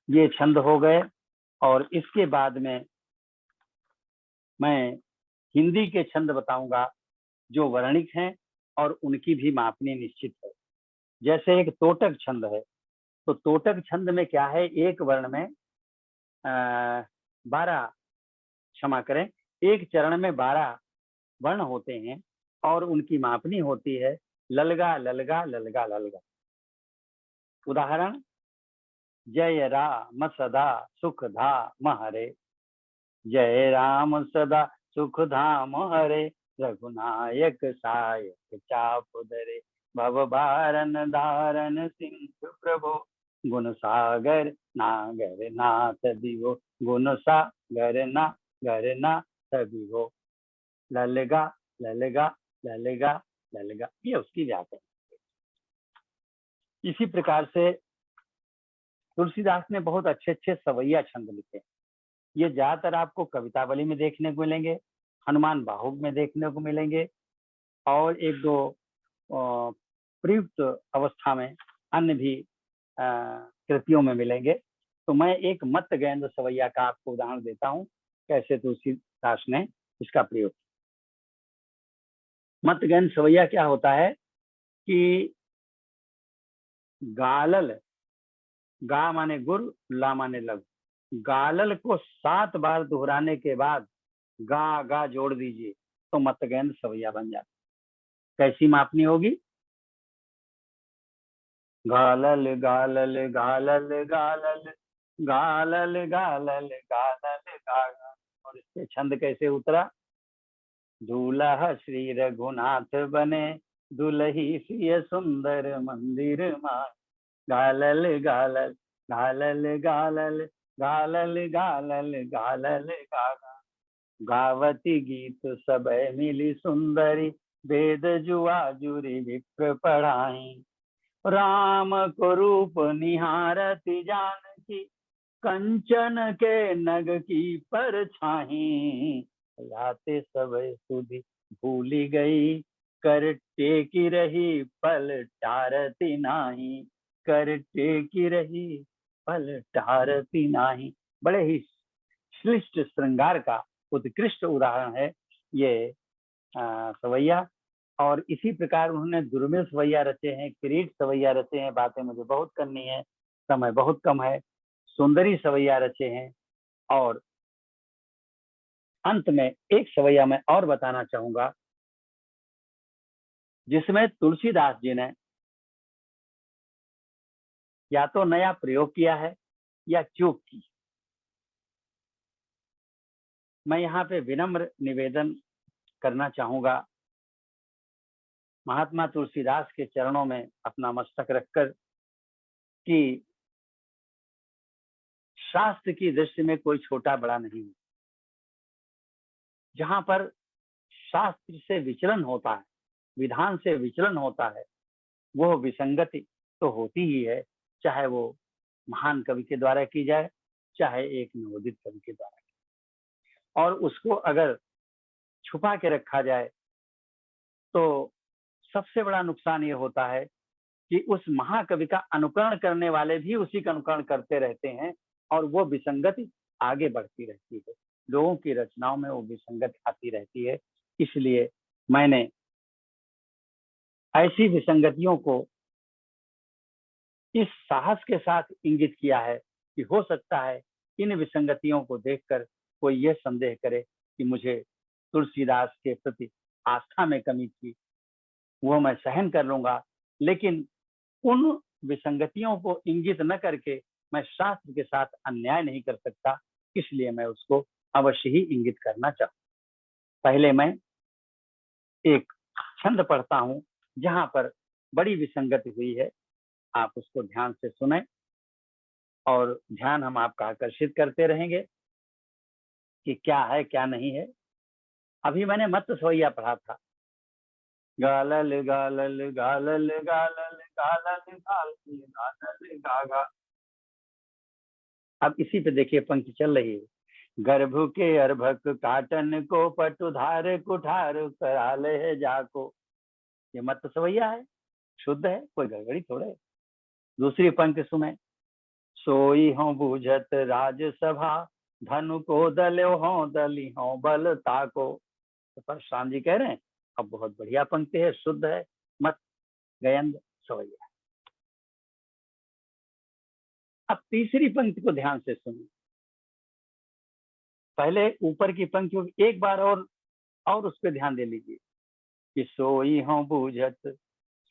ये छंद हो गए। और इसके बाद में मैं हिंदी के छंद बताऊंगा जो वर्णिक हैं और उनकी भी मापनी निश्चित है। जैसे एक तोटक छंद है, तो तोटक छंद में क्या है, एक वर्ण में 12, क्षमा करें, एक चरण में 12 वर्ण होते हैं और उनकी मापनी होती है ललगा ललगा ललगा ललगा। उदाहरण, जय राम सदा सुख धाम हरे, जय राम सदा सुख धाम हरे, रघुनायक सायक चाप धरे, भव भारन धारन सिंधु प्रभो, गुण सागर नागर नाथ दिवो, गुण सागर नागर नाथ दिवो। ललगा ललगा ललगा ललगा, ये उसकी व्याकरण। इसी प्रकार से तुलसीदास ने बहुत अच्छे अच्छे सवैया छंद लिखे। ये ज्यादातर आपको कवितावली में देखने को मिलेंगे, हनुमान बाहुक में देखने को मिलेंगे, और एक दो प्रयुक्त अवस्था में अन्य भी कृतियों में मिलेंगे। तो मैं एक मत गेंद सवैया का आपको उदाहरण देता हूँ, कैसे तुलसीदास ने इसका प्रयोग किया। मत गेंद सवैया क्या होता है कि गालल, गा माने गुर, ला माने लघु, गालल को 7 बार दोहराने के बाद गा गा जोड़ दीजिए तो मतगेंद सवैया बन जाता। कैसी मापनी होगी, गालल गालल गालल गालल गालल गालल गालल गागा। और इसके छंद कैसे उतरा, दूल्हा श्री रघुनाथ बने, दुलही सिय सुंदर मंदिर मां, गालल गालल गालल गालल गालल गालल गालल गागा। गावती गीत सब मिली सुंदरी, वेद जुआ जुरी विप्र पढ़ाई, राम को रूप निहारती जानकी, कंचन के नग की परछाई, लाते सब सुधि भूली गई, कर टेकी रही पल टारती नाही, कर टेकी रही पल टारती नाही। बड़े ही श्लिष्ट श्रृंगार का उत्कृष्ट उदाहरण है ये सवैया। और इसी प्रकार उन्होंने दुर्मिल सवैया रचे हैं, किरीट सवैया रचे हैं, बातें मुझे बहुत करनी है, समय बहुत कम है। सुंदरी सवैया रचे हैं। और अंत में एक सवैया मैं और बताना चाहूंगा, जिसमें तुलसीदास जी ने या तो नया प्रयोग किया है या चूक की। मैं यहाँ पे विनम्र निवेदन करना चाहूंगा, महात्मा तुलसीदास के चरणों में अपना मस्तक रखकर, कि शास्त्र की दृष्टि में कोई छोटा बड़ा नहीं। जहां पर शास्त्र से विचलन होता है, विधान से विचलन होता है, वो विसंगति तो होती ही है, चाहे वो महान कवि के द्वारा की जाए, चाहे एक नवोदित कवि के द्वारा की। और उसको अगर छुपा के रखा जाए तो सबसे बड़ा नुकसान ये होता है कि उस महाकवि का अनुकरण करने वाले भी उसी का अनुकरण करते रहते हैं और वो विसंगति आगे बढ़ती रहती है, लोगों की रचनाओं में वो विसंगति आती रहती है। इसलिए मैंने ऐसी विसंगतियों को इस साहस के साथ इंगित किया है कि हो सकता है इन विसंगतियों को देखकर कोई ये संदेह करे कि मुझे तुलसीदास के प्रति आस्था में कमी थी, वो मैं सहन कर लूंगा, लेकिन उन विसंगतियों को इंगित न करके मैं शास्त्र के साथ अन्याय नहीं कर सकता, इसलिए मैं उसको अवश्य ही इंगित करना चाहूँ। पहले मैं एक छंद पढ़ता हूँ जहां पर बड़ी विसंगति हुई है, आप उसको ध्यान से सुने और ध्यान हम आपका आकर्षित करते रहेंगे कि क्या है क्या नहीं है। अभी मैंने मत सवैया पढ़ा था, गालल गालल गालल गालल गालल गालल गालल गागा। अब इसी पे देखिए पंक्ति चल रही है, गर्भ के अर्भक काटन को पटुधार कुठार कराले है जाको। ये मत सवैया है, शुद्ध है, कोई गड़बड़ी थोड़े। दूसरी पंक्ति सुने, सोई हों बूझत राजसभा, धनु को दल्यो हों दली हों बल ताको। तो परशुराम जी कह रहे हैं अब बहुत बढ़िया पंक्ति है, शुद्ध है, मत गयंद सवैया। अब तीसरी पंक्ति को ध्यान से सुनिए। पहले ऊपर की पंक्ति को एक बार और उस पर ध्यान दे लीजिए कि सोई हों बूझत,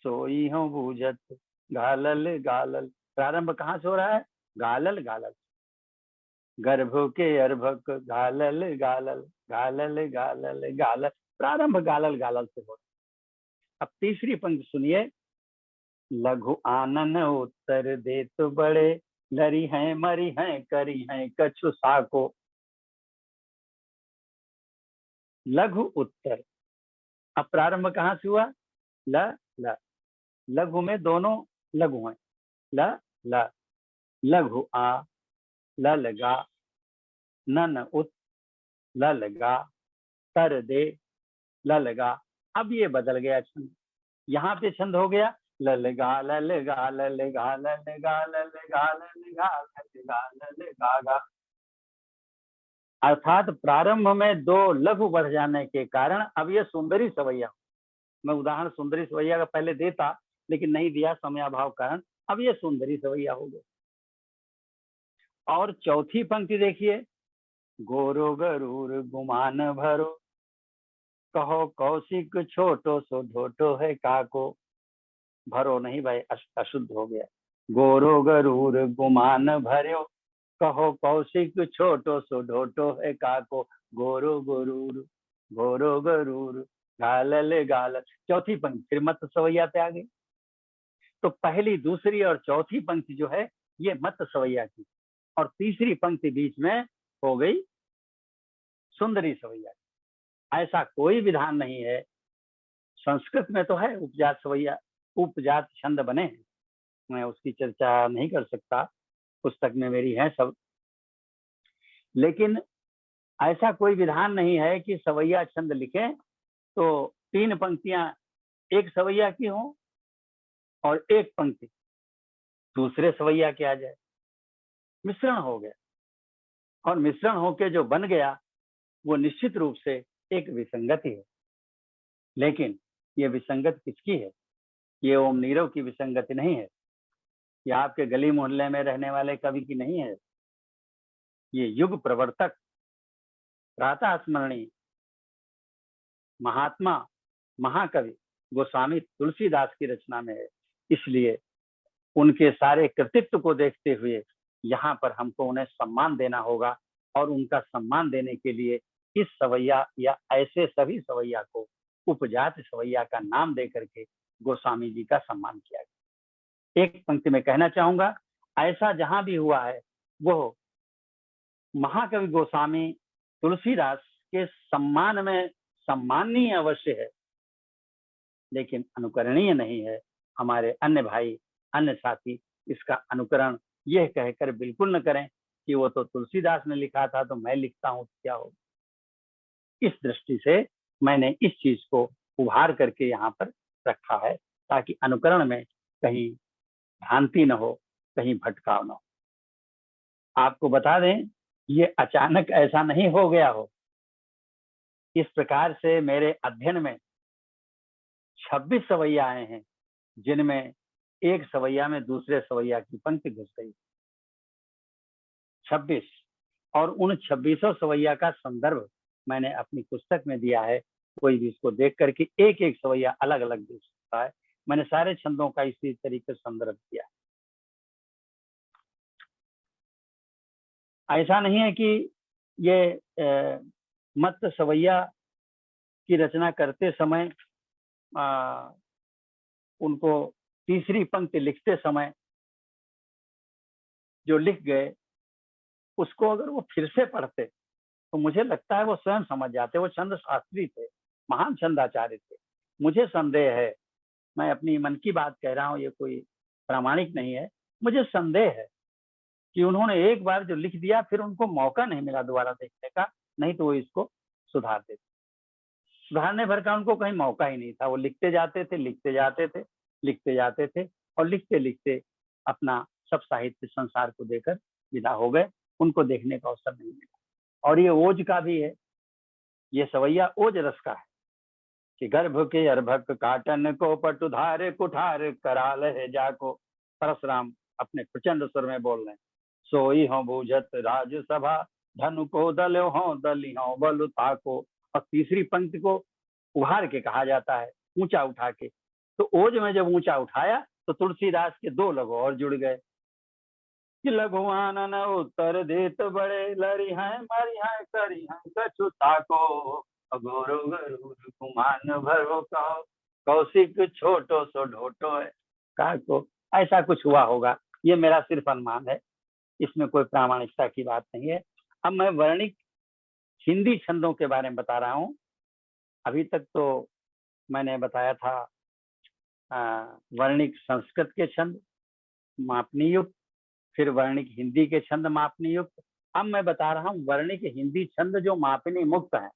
सोई हों बूझत गालल गालल। प्रारंभ कहाँ से हो रहा है? गालल गालल। गर्भ के अर्भक गालल गालल, गालल गालल गालल। प्रारंभ गालल गालल से हो रहा है। अब तीसरी पंक्ति सुनिए। लघु आनन उत्तर देत बड़े, लरी हैं मरी हैं करी हैं कछु साको। लघु उत्तर। अब प्रारंभ कहाँ से हुआ? ल ल। लघु में दोनों लघु हैं, ल ल। लघु आ, ल लगा, नन उत, ल लगा, तर दे, ल लगा। अब ये बदल गया छंद। यहाँ पे छंद हो गया ललगा ललगा ललगा ललगा ललगा ललगा ललगा ललगा गा। अर्थात प्रारंभ में दो लघु बढ़ जाने के कारण अब ये सुंदरी सवैया। मैं उदाहरण सुंदरी सवैया का पहले देता लेकिन नहीं दिया समयाभाव कारण। अब ये सुंदरी सवैया हो गए। और चौथी पंक्ति देखिए। गोरो गरूर गुमान भरो, कहो कौशिक छोटो सो ढोटो है काको। भरो नहीं भाई, अशुद्ध हो गया। गोरो गरूर गुमान भरो, कहो कौशिक छोटो सो ढोटो है काको। गोरो गरूर, गोरो गरूर गालल गालल। चौथी पंक्ति फिर मत सवैया पे आ गई। तो पहली दूसरी और चौथी पंक्ति जो है ये मत सवैया की, और तीसरी पंक्ति बीच में हो गई सुंदरी सवैया की। ऐसा कोई विधान नहीं है। संस्कृत में तो है उपजात सवैया, उपजात छंद बने हैं, मैं उसकी चर्चा नहीं कर सकता, पुस्तक में मेरी है सब। लेकिन ऐसा कोई विधान नहीं है कि सवैया छंद लिखें तो तीन पंक्तियां एक सवैया की हों और एक पंक्ति दूसरे सवैया की आ जाए। मिश्रण हो गया, और मिश्रण होके जो बन गया वो निश्चित रूप से एक विसंगति है। लेकिन ये विसंगति किसकी है? ये ओम नीरव की विसंगति नहीं है, ये आपके गली मोहल्ले में रहने वाले कवि की नहीं है। ये युग प्रवर्तक, प्रातः स्मरणीय महात्मा, महाकवि गोस्वामी तुलसीदास की रचना में है। इसलिए उनके सारे कृतित्व को देखते हुए यहाँ पर हमको उन्हें सम्मान देना होगा, और उनका सम्मान देने के लिए इस सवैया या ऐसे सभी सवैया को उपजात सवैया का नाम दे करके गोस्वामी जी का सम्मान किया गया। एक पंक्ति में कहना चाहूंगा, ऐसा जहां भी हुआ है वो महाकवि गोस्वामी तुलसीदास के सम्मान में सम्माननीय अवश्य है, लेकिन अनुकरणीय नहीं है। हमारे अन्य भाई, अन्य साथी इसका अनुकरण यह कहकर बिल्कुल न करें कि वो तो तुलसीदास ने लिखा था तो मैं लिखता हूं, क्या हो। इस दृष्टि से मैंने इस चीज को उभार करके यहाँ पर रखा है, ताकि अनुकरण में कहीं भ्रांति न हो, कहीं भटकाव न हो। आपको बता दें, ये अचानक ऐसा नहीं हो गया हो। इस प्रकार से मेरे अध्ययन में 26 सवैया आए हैं, जिनमें एक सवैया में दूसरे सवैया की पंक्ति घुस गई। 26, और उन 26 सवैया का संदर्भ मैंने अपनी पुस्तक में दिया है। कोई भी इसको देख करके एक एक सवैया अलग अलग देख सकता है। मैंने सारे छंदों का इसी तरीके से संदर्भ दिया। ऐसा नहीं है कि ये मत सवैया की रचना करते समय उनको तीसरी पंक्ति लिखते समय जो लिख गए उसको अगर वो फिर से पढ़ते तो मुझे लगता है वो स्वयं समझ जाते। वो छंद शास्त्री थे, महान छंदाचार्य थे। मुझे संदेह है, मैं अपनी मन की बात कह रहा हूँ, ये कोई प्रामाणिक नहीं है, मुझे संदेह है कि उन्होंने एक बार जो लिख दिया फिर उनको मौका नहीं मिला दोबारा देखने का, नहीं तो वो इसको सुधार देते। सुधारने भर का उनको कहीं मौका ही नहीं था। वो लिखते जाते थे, लिखते जाते थे, लिखते जाते थे, और लिखते लिखते अपना सब साहित्य संसार को देकर विदा हो गए, उनको देखने का अवसर नहीं मिला। और ये ओज का भी है, ये सवैया ओज रस का है कि गर्भ के अर्भक काटन को पटुधार कुठार कराल है जाको। परशुराम अपने प्रचंड स्वर में बोल रहे हैं, सोई हो बूझत राजसभा धनु को दल्यो हो दली हो बलु ताको। और तीसरी पंक्ति को उभार के कहा जाता है, ऊंचा उठा के। तो ओज में जब ऊंचा उठाया तो तुलसीदास के दो लघु और जुड़ गए कि लघुआन न उत्तर देत बड़े लरी हैं मरी हैं करी हैं कछु ताको। अगोरो गरुड़ कुमान भरो कहो कौशिक छोटो सो ढोटो है काको। ऐसा कुछ हुआ होगा, ये मेरा सिर्फ अनुमान है, इसमें कोई प्रामाणिकता की बात नहीं है। अब मैं वर्णिक हिंदी छंदों के बारे में बता रहा हूँ। अभी तक तो मैंने बताया था वर्णिक संस्कृत के छंद मापनी युक्त, फिर वर्णिक हिंदी के छंद मापनी युक्त। अब मैं बता रहा हूँ वर्णिक हिंदी छंद जो मापनी मुक्त है।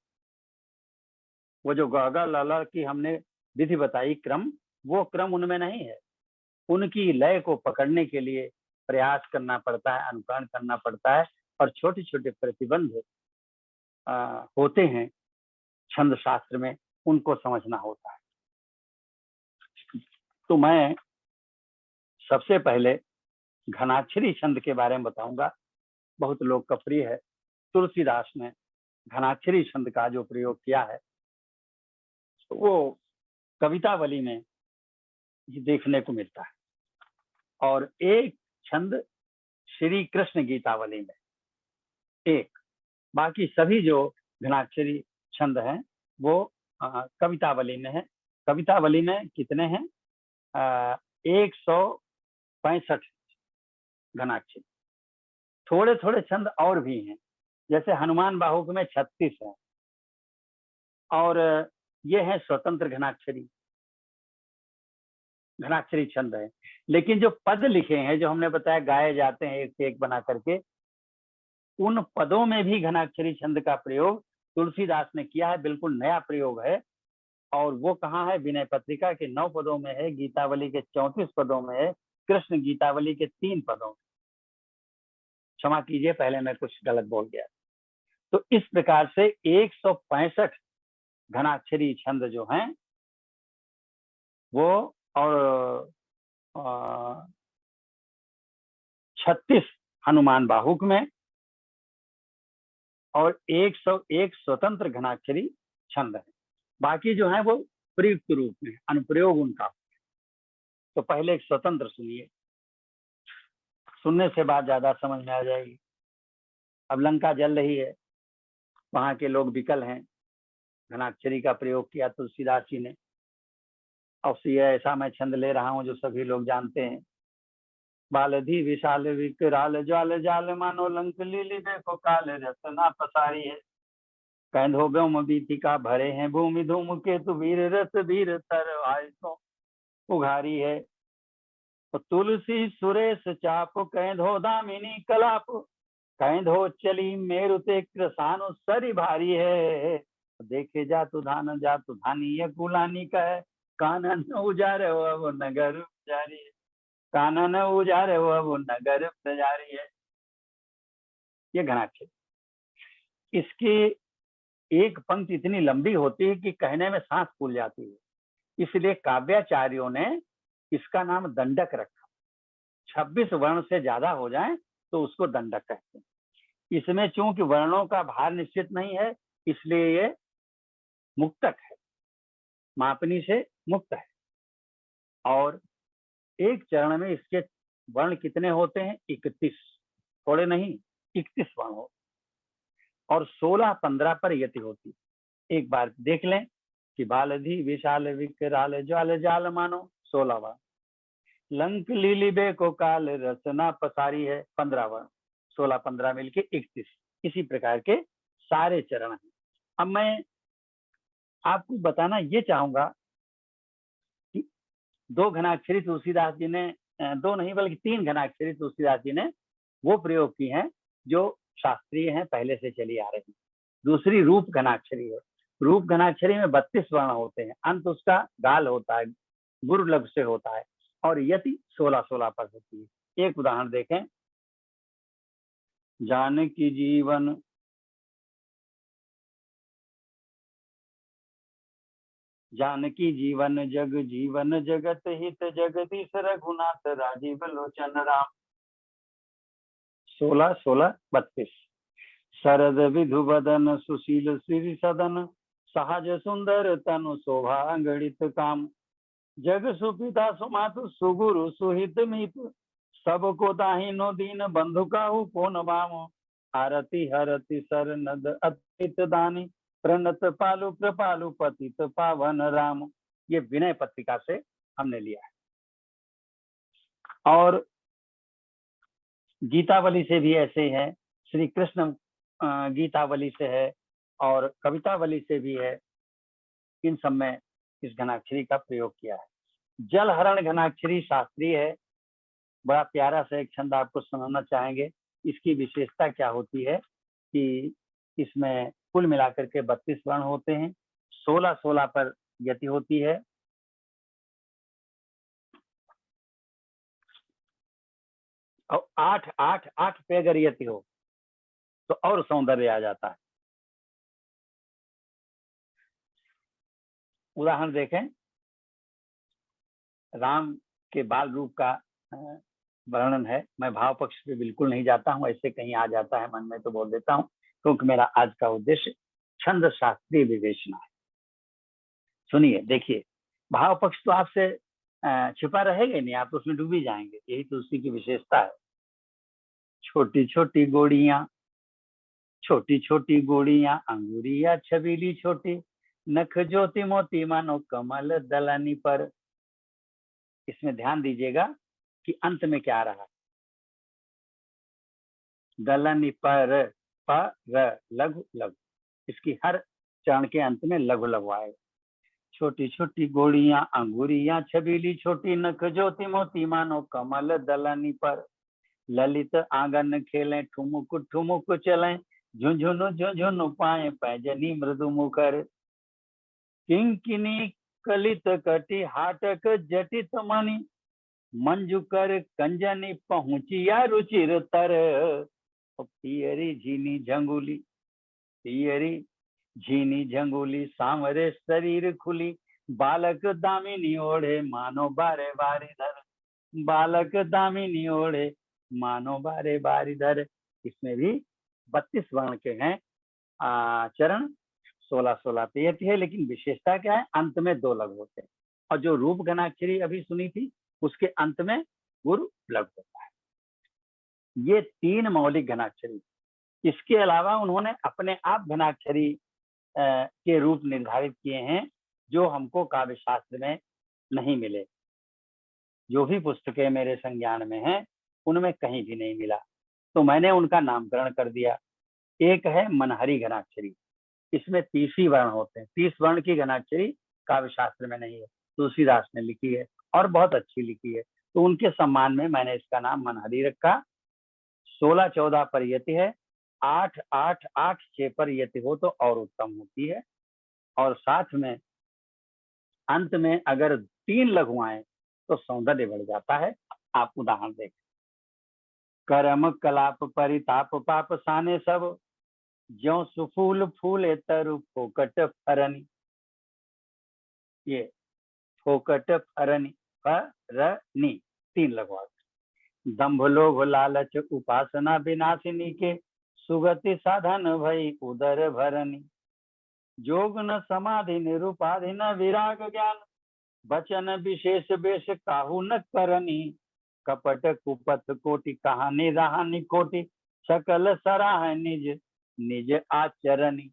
वो जो ग ग ल ल की हमने विधि बताई क्रम, वो क्रम उनमें नहीं है। उनकी लय को पकड़ने के लिए प्रयास करना पड़ता है, अनुकरण करना पड़ता है, और छोटे छोटे प्रतिबंध होते हैं छंद शास्त्र में, उनको समझना होता है। तो मैं सबसे पहले घनाक्षरी छंद के बारे में बताऊंगा, बहुत लोकप्रिय है। तुलसीदास ने घनाक्षरी छंद का जो प्रयोग किया है तो वो कवितावली में देखने को मिलता है, और एक छंद श्री कृष्ण गीतावली में एक, बाकी सभी जो घनाक्षरी छंद हैं वो कवितावली में है। कवितावली में कितने हैं? 165 घनाक्षरी। थोड़े थोड़े छंद और भी हैं, जैसे हनुमान बाहुक में 36 है, और ये है स्वतंत्र घनाक्षरी छंद है। लेकिन जो पद लिखे हैं, जो हमने बताया गाए जाते हैं एक से एक बना करके, उन पदों में भी घनाक्षरी छंद का प्रयोग तुलसीदास ने किया है। बिल्कुल नया प्रयोग है, और वो कहाँ है? विनय पत्रिका के 9 पदों में है, गीतावली के 34 पदों में है, कृष्ण गीतावली के 3 पदों में। क्षमा कीजिए, पहले मैं कुछ गलत बोल गया। तो इस प्रकार से 165 घनाक्षरी छंद जो हैं वो, और 36 हनुमान बाहुक में, और 101 स्वतंत्र घनाक्षरी छंद है। बाकी जो है वो प्रयुक्त रूप में, अनुप्रयोग उनका। तो पहले एक स्वतंत्र सुनिए, सुनने से बात ज्यादा समझ में आ जाएगी। अब लंका जल रही है, वहां के लोग विकल हैं, घनाक्षरी का प्रयोग किया तुलसीदास जी ने। अब ये ऐसा मैं छंद ले रहा हूं जो सभी लोग जानते हैं। बालधी विशाल विकराल ज्वाल जाल मानो लंक लीली देखो काल रसना पसारी है। कैंधो व्योम बीतिका भरे हैं भूमि धूम केतु वीर रस धीर तर तो उघारी है। तो तुलसी सुरेश चाप कैंधो दामिनी कलाप कैंधो चली मेरु ते कृसानु सरी भारी है। देखे जातु धानी है कुलानी कह कानन उजारे वो नगर जारी है। कानन उजारे वो नगर प्रजारी है। ये घनाक्षरी। इसकी एक पंक्ति इतनी लंबी होती है कि कहने में सांस फूल जाती है, इसलिए काव्याचार्यों ने इसका नाम दंडक रखा। 26 वर्ण से ज्यादा हो जाए तो उसको दंडक कहते हैं। इसमें चूंकि वर्णों का भार निश्चित नहीं है, इसलिए ये मुक्तक है, मापनी से मुक्त है। और एक चरण में इसके वर्ण कितने होते हैं? 31, थोड़े नहीं, 31 वर्ण हो, और 16-15 पर यति होती। एक बार देख लें कि बालधी विशाल विकराल ज्वाल जाल मानो 16 वर्ण, लंक लीली बेको काल रचना पसारी है 15 वर्ण, 16-15 मिलके 31। इसी प्रकार के सारे चरण हैं। अब मैं आपको बताना ये चाहूंगा कि 2 घनाक्षरी तुलसीदास जी ने, 2 नहीं बल्कि 3 घनाक्षरी तुलसीदास जी ने वो प्रयोग की हैं जो शास्त्रीय हैं, पहले से चली आ रही है। दूसरी रूप घनाक्षरी है। रूप घनाक्षरी में 32 वर्ण होते हैं, अंत उसका गाल होता है, गुरु लघु से होता है, और यति 16-16 पर होती है। एक उदाहरण देखें, जानकी जीवन जानकी जीवन जग जीवन जगत हित जगदीश रघुनाथ राजीव लोचन राम। 16-16-32। शरद विधु बदन सुशील श्री सदन सहज सुंदर तनु शोभा अंगड़ित काम। जग सुपिता सुमातु सुगुरु सुहित मीत सबको दाहिनो दीन बंधु काहू को नमामो। आरती हरति सर नद अतित दानी प्रणत पालु कृपालु पतित पावन राम। ये विनय पत्रिका से हमने लिया है। और गीतावली से भी ऐसे है, श्री कृष्ण गीतावली से है और कवितावली से भी है। इन सब में इस घनाक्षरी का प्रयोग किया है। जलहरण घनाक्षरी शास्त्रीय है। बड़ा प्यारा सा एक छंद आपको सुनाना चाहेंगे। इसकी विशेषता क्या होती है कि इसमें कुल मिलाकर के 32 वर्ण होते हैं, 16-16 पर यति होती है। और 8-8-8 पे अगर यति हो तो और सौंदर्य आ जाता है। उदाहरण देखें, राम के बाल रूप का वर्णन है। मैं भाव पक्ष पे बिल्कुल नहीं जाता हूँ, ऐसे कहीं आ जाता है मन में तो बोल देता हूँ, क्योंकि मेरा आज का उद्देश्य छंद शास्त्रीय विवेचना है। सुनिए, देखिए, भाव पक्ष तो आपसे छिपा रहेगा नहीं, आप तो उसमें डूबी जाएंगे। यही तो उसी की विशेषता है। छोटी छोटी गोड़ियां अंगूरिया छबीली छोटी नख ज्योति मोती मानो कमल दलानी पर। इसमें ध्यान दीजिएगा कि अंत में क्या रहा, दलानी पर लघु लघु। इसकी हर चरण के अंत में लघु लघु आएगा। छोटी छोटी गोड़ियां अंगूरियां छबीली छोटी नख ज्योति मोती मानो कमल दलानी पर। ललित आंगन खेलें ठुमुक ठुमुक चलें झुंझुन पाए पैजनी मृदु मुखर। किंकिनी कलित कटी हाटक जटित मणि मंजू कर कंजनी पहुंचिया रुचिर तर। पियरी झीनी झंगुली सांवरे शरीर खुली बालक दामिनी ओढ़े मानो बारे बारी धर। बालक दामिनी ओढ़े मानो बारे बारी धर। इसमें भी 32 वर्ण के हैं चरण, 16-16 पे यति है। लेकिन विशेषता क्या है, अंत में 2 लघु होते हैं। और जो रूप घनाक्षरी अभी सुनी थी उसके अंत में गुरु लघु होता है। ये 3 मौलिक घनाक्षरी। इसके अलावा उन्होंने अपने आप घनाक्षरी के रूप निर्धारित किए हैं जो हमको काव्य शास्त्र में नहीं मिले। जो भी पुस्तकें मेरे संज्ञान में हैं उनमें कहीं भी नहीं मिला, तो मैंने उनका नामकरण कर दिया। एक है मनहरी घनाक्षरी, इसमें 30 ही वर्ण होते हैं। 30 वर्ण की घनाक्षरी काव्य शास्त्र में नहीं है, तुलसीदास ने लिखी है और बहुत अच्छी लिखी है, तो उनके सम्मान में मैंने इसका नाम मनहरी रखा। 16-14 पर यति है, 8-8-8-6 पर यति हो तो और उत्तम होती है। और साथ में अंत में अगर 3 लघु आए तो सौंदर्य बढ़ जाता है। आप उदाहरण देखें, करम कलाप परिताप पाप साने सब ज्यों सुफूल फूले तरु फोकट फरनी। ये फोकट फरनी 3 लघु। दंभ लोभ लालच उपासना विनाशिनी के सुगति साधन भई उदर भरनी। जोग न समाधि निरुपाधि न विराग ज्ञान वचन विशेष बेश काहू न करनी। कपट कुपथ कोटि कहानी रहानी कोटि सकल सराह निज निज आचरणी।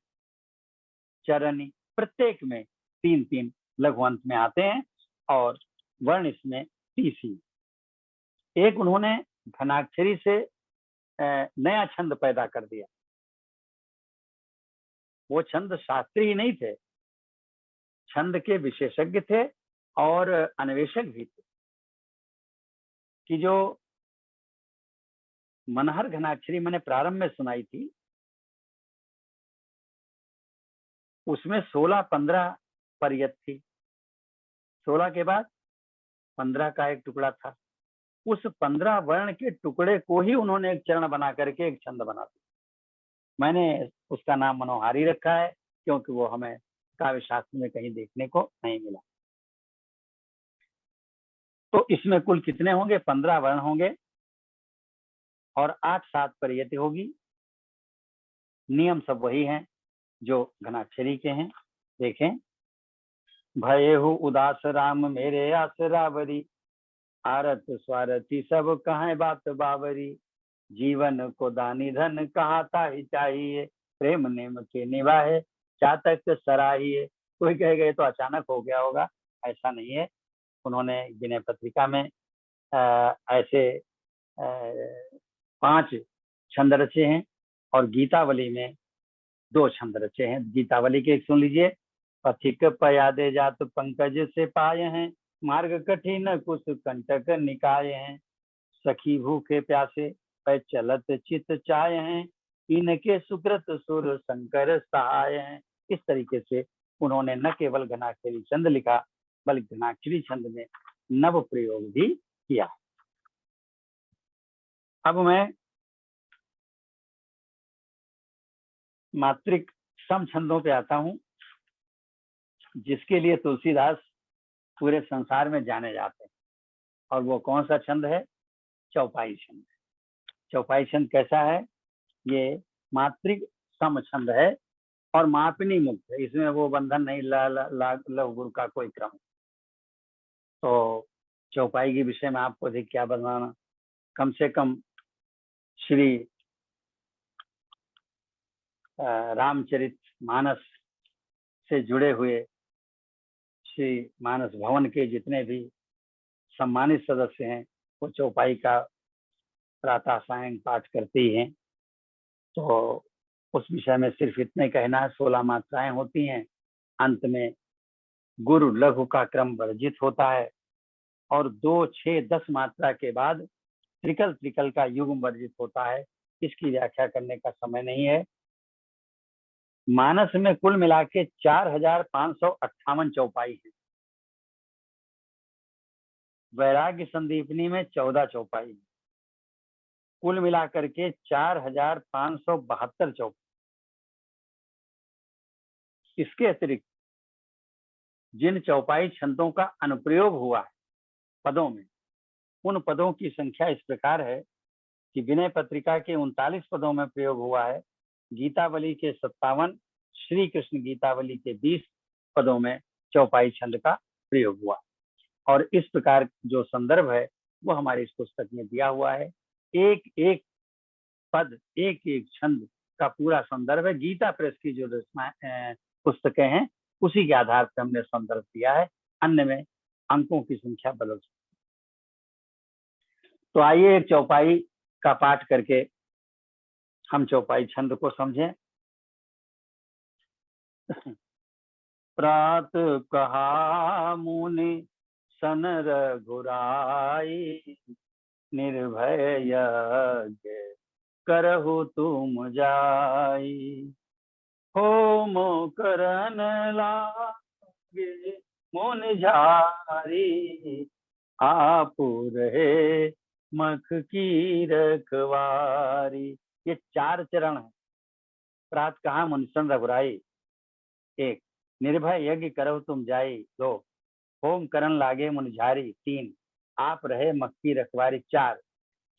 चरणी प्रत्येक में 3-3 लघु अंत में आते हैं और वर्ण इसमें 30 ही। एक उन्होंने घनाक्षरी से नया छंद पैदा कर दिया। वो छंद शास्त्री ही नहीं थे, छंद के विशेषज्ञ थे और अन्वेषक भी थे। कि जो मनहर घनाक्षरी मैंने प्रारंभ में सुनाई थी उसमें 16-15 पर यत थी। 16 के बाद 15 का एक टुकड़ा था। उस 15 वर्ण के टुकड़े को ही उन्होंने एक चरण बना करके एक छंद बना दिया। मैंने उसका नाम मनोहारी रखा है, क्योंकि वो हमें काव्य शास्त्र में कहीं देखने को नहीं मिला। तो इसमें कुल कितने होंगे? 15 वर्ण होंगे और 8-7 परियति होगी। नियम सब वही हैं जो घनाक्षरी के हैं। देखें, भयहु उदास राम मेरे आसरावरी, आरत स्वारथी सब कहाँ बात बावरी, जीवन को दानी धन कहाता ही चाहिए, प्रेम नेम के निभाए चातक सराहिए। कोई कहेगा ये तो अचानक हो गया होगा, ऐसा नहीं है। उन्होंने विनय पत्रिका में ऐसे 5 छंद रचे हैं और गीतावली में 2 छंद रचे हैं। गीतावली के एक सुन लीजिए। पथिक पयादे जात पंकज से पाए हैं, मार्ग कठिन कुछ कंटक निकाय हैं, सखी भूखे प्यासे पै चलत चित चाय हैं, इनके सुकृत सुर शंकर सहाय हैं। इस तरीके से उन्होंने न केवल घनाक्षरी छंद लिखा, बल्कि घनाक्षरी छंद में नव प्रयोग भी किया। अब मैं मात्रिक सम छंदों पे आता हूं, जिसके लिए तुलसीदास पूरे संसार में जाने जाते हैं। और वो कौन सा छंद है? चौपाई छंद। चौपाई छंद कैसा है? ये मात्रिक सम छंद है और मापनी मुक्त है। इसमें वो बंधन नहीं, लघु गुरु का कोई क्रम। तो चौपाई के विषय में आपको अधिक क्या बताना, कम से कम श्री रामचरित मानस से जुड़े हुए श्री मानस भवन के जितने भी सम्मानित सदस्य हैं, वो चौपाई का प्रातः सायं पाठ करते ही हैं। तो उस विषय में सिर्फ इतने कहना है, 16 मात्राएं होती हैं। अंत में गुरु लघु का क्रम वर्जित होता है और 2, 6, 10 मात्रा के बाद त्रिकल त्रिकल का युग्म वर्जित होता है। इसकी व्याख्या करने का समय नहीं है। मानस में कुल मिला के 4558 चौपाई है। वैराग्य संदीपनी में 14 चौपाई है। कुल मिलाकर के 4572 चौपाई। इसके अतिरिक्त जिन चौपाई छंदों का अनुप्रयोग हुआ है पदों में, उन पदों की संख्या इस प्रकार है कि विनय पत्रिका के 39 पदों में प्रयोग हुआ है, गीतावली के 57, श्री कृष्ण गीतावली के 20 पदों में चौपाई छंद का प्रयोग हुआ। और इस प्रकार जो संदर्भ है वो हमारी इस पुस्तक में दिया हुआ है। एक एक पद, एक एक छंद का पूरा संदर्भ है। गीता प्रेस की जो पुस्तकें हैं उसी के आधार पर हमने संदर्भ दिया है, अन्य में अंकों की संख्या बदल सकती है। तो आइए एक चौपाई का पाठ करके हम चौपाई छंद को समझें। प्रात कहा मुनि सन रघुराई, निर्भय यज्ञ करहु तुम जाई, होम करन लागे मुनि झारी, आप रहे मख की रखवारी। ये 4 चरण है। प्रात कहा मुनि सन रघुराई 1, निर्भय यज्ञ करहु तुम जाई 2, होम करन लागे मुनि झारी 3, आप रहे मख की रखवारी 4।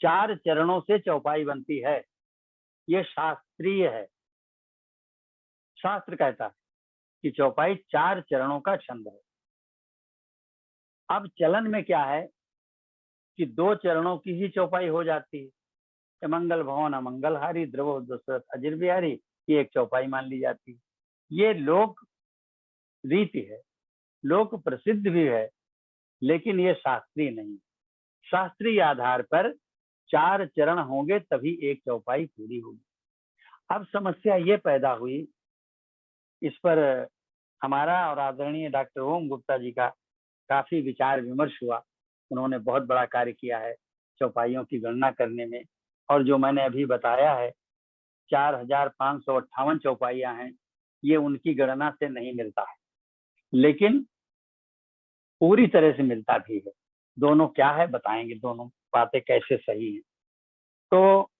4 चरणों से चौपाई बनती है। ये शास्त्रीय है। शास्त्र कहता है कि चौपाई 4 चरणों का छंद है। अब चलन में क्या है कि 2 चरणों की ही चौपाई हो जाती है। मंगल भवन अमंगलहारी, द्रवो दशरथ अजिर बिहारी, ये एक चौपाई मान ली जाती है। ये लोक रीति है, लोक प्रसिद्ध भी है, लेकिन ये शास्त्रीय नहीं। शास्त्रीय आधार पर 4 चरण होंगे तभी एक चौपाई पूरी होगी। अब समस्या ये पैदा हुई, इस पर हमारा और आदरणीय डॉक्टर ओम गुप्ता जी का काफी विचार विमर्श हुआ। उन्होंने बहुत बड़ा कार्य किया है चौपाइयों की गणना करने में। और जो मैंने अभी बताया है 4558 चौपाइयां हैं, ये उनकी गणना से नहीं मिलता है, लेकिन पूरी तरह से मिलता भी है। दोनों क्या है बताएंगे, दोनों बातें कैसे सही हैं। तो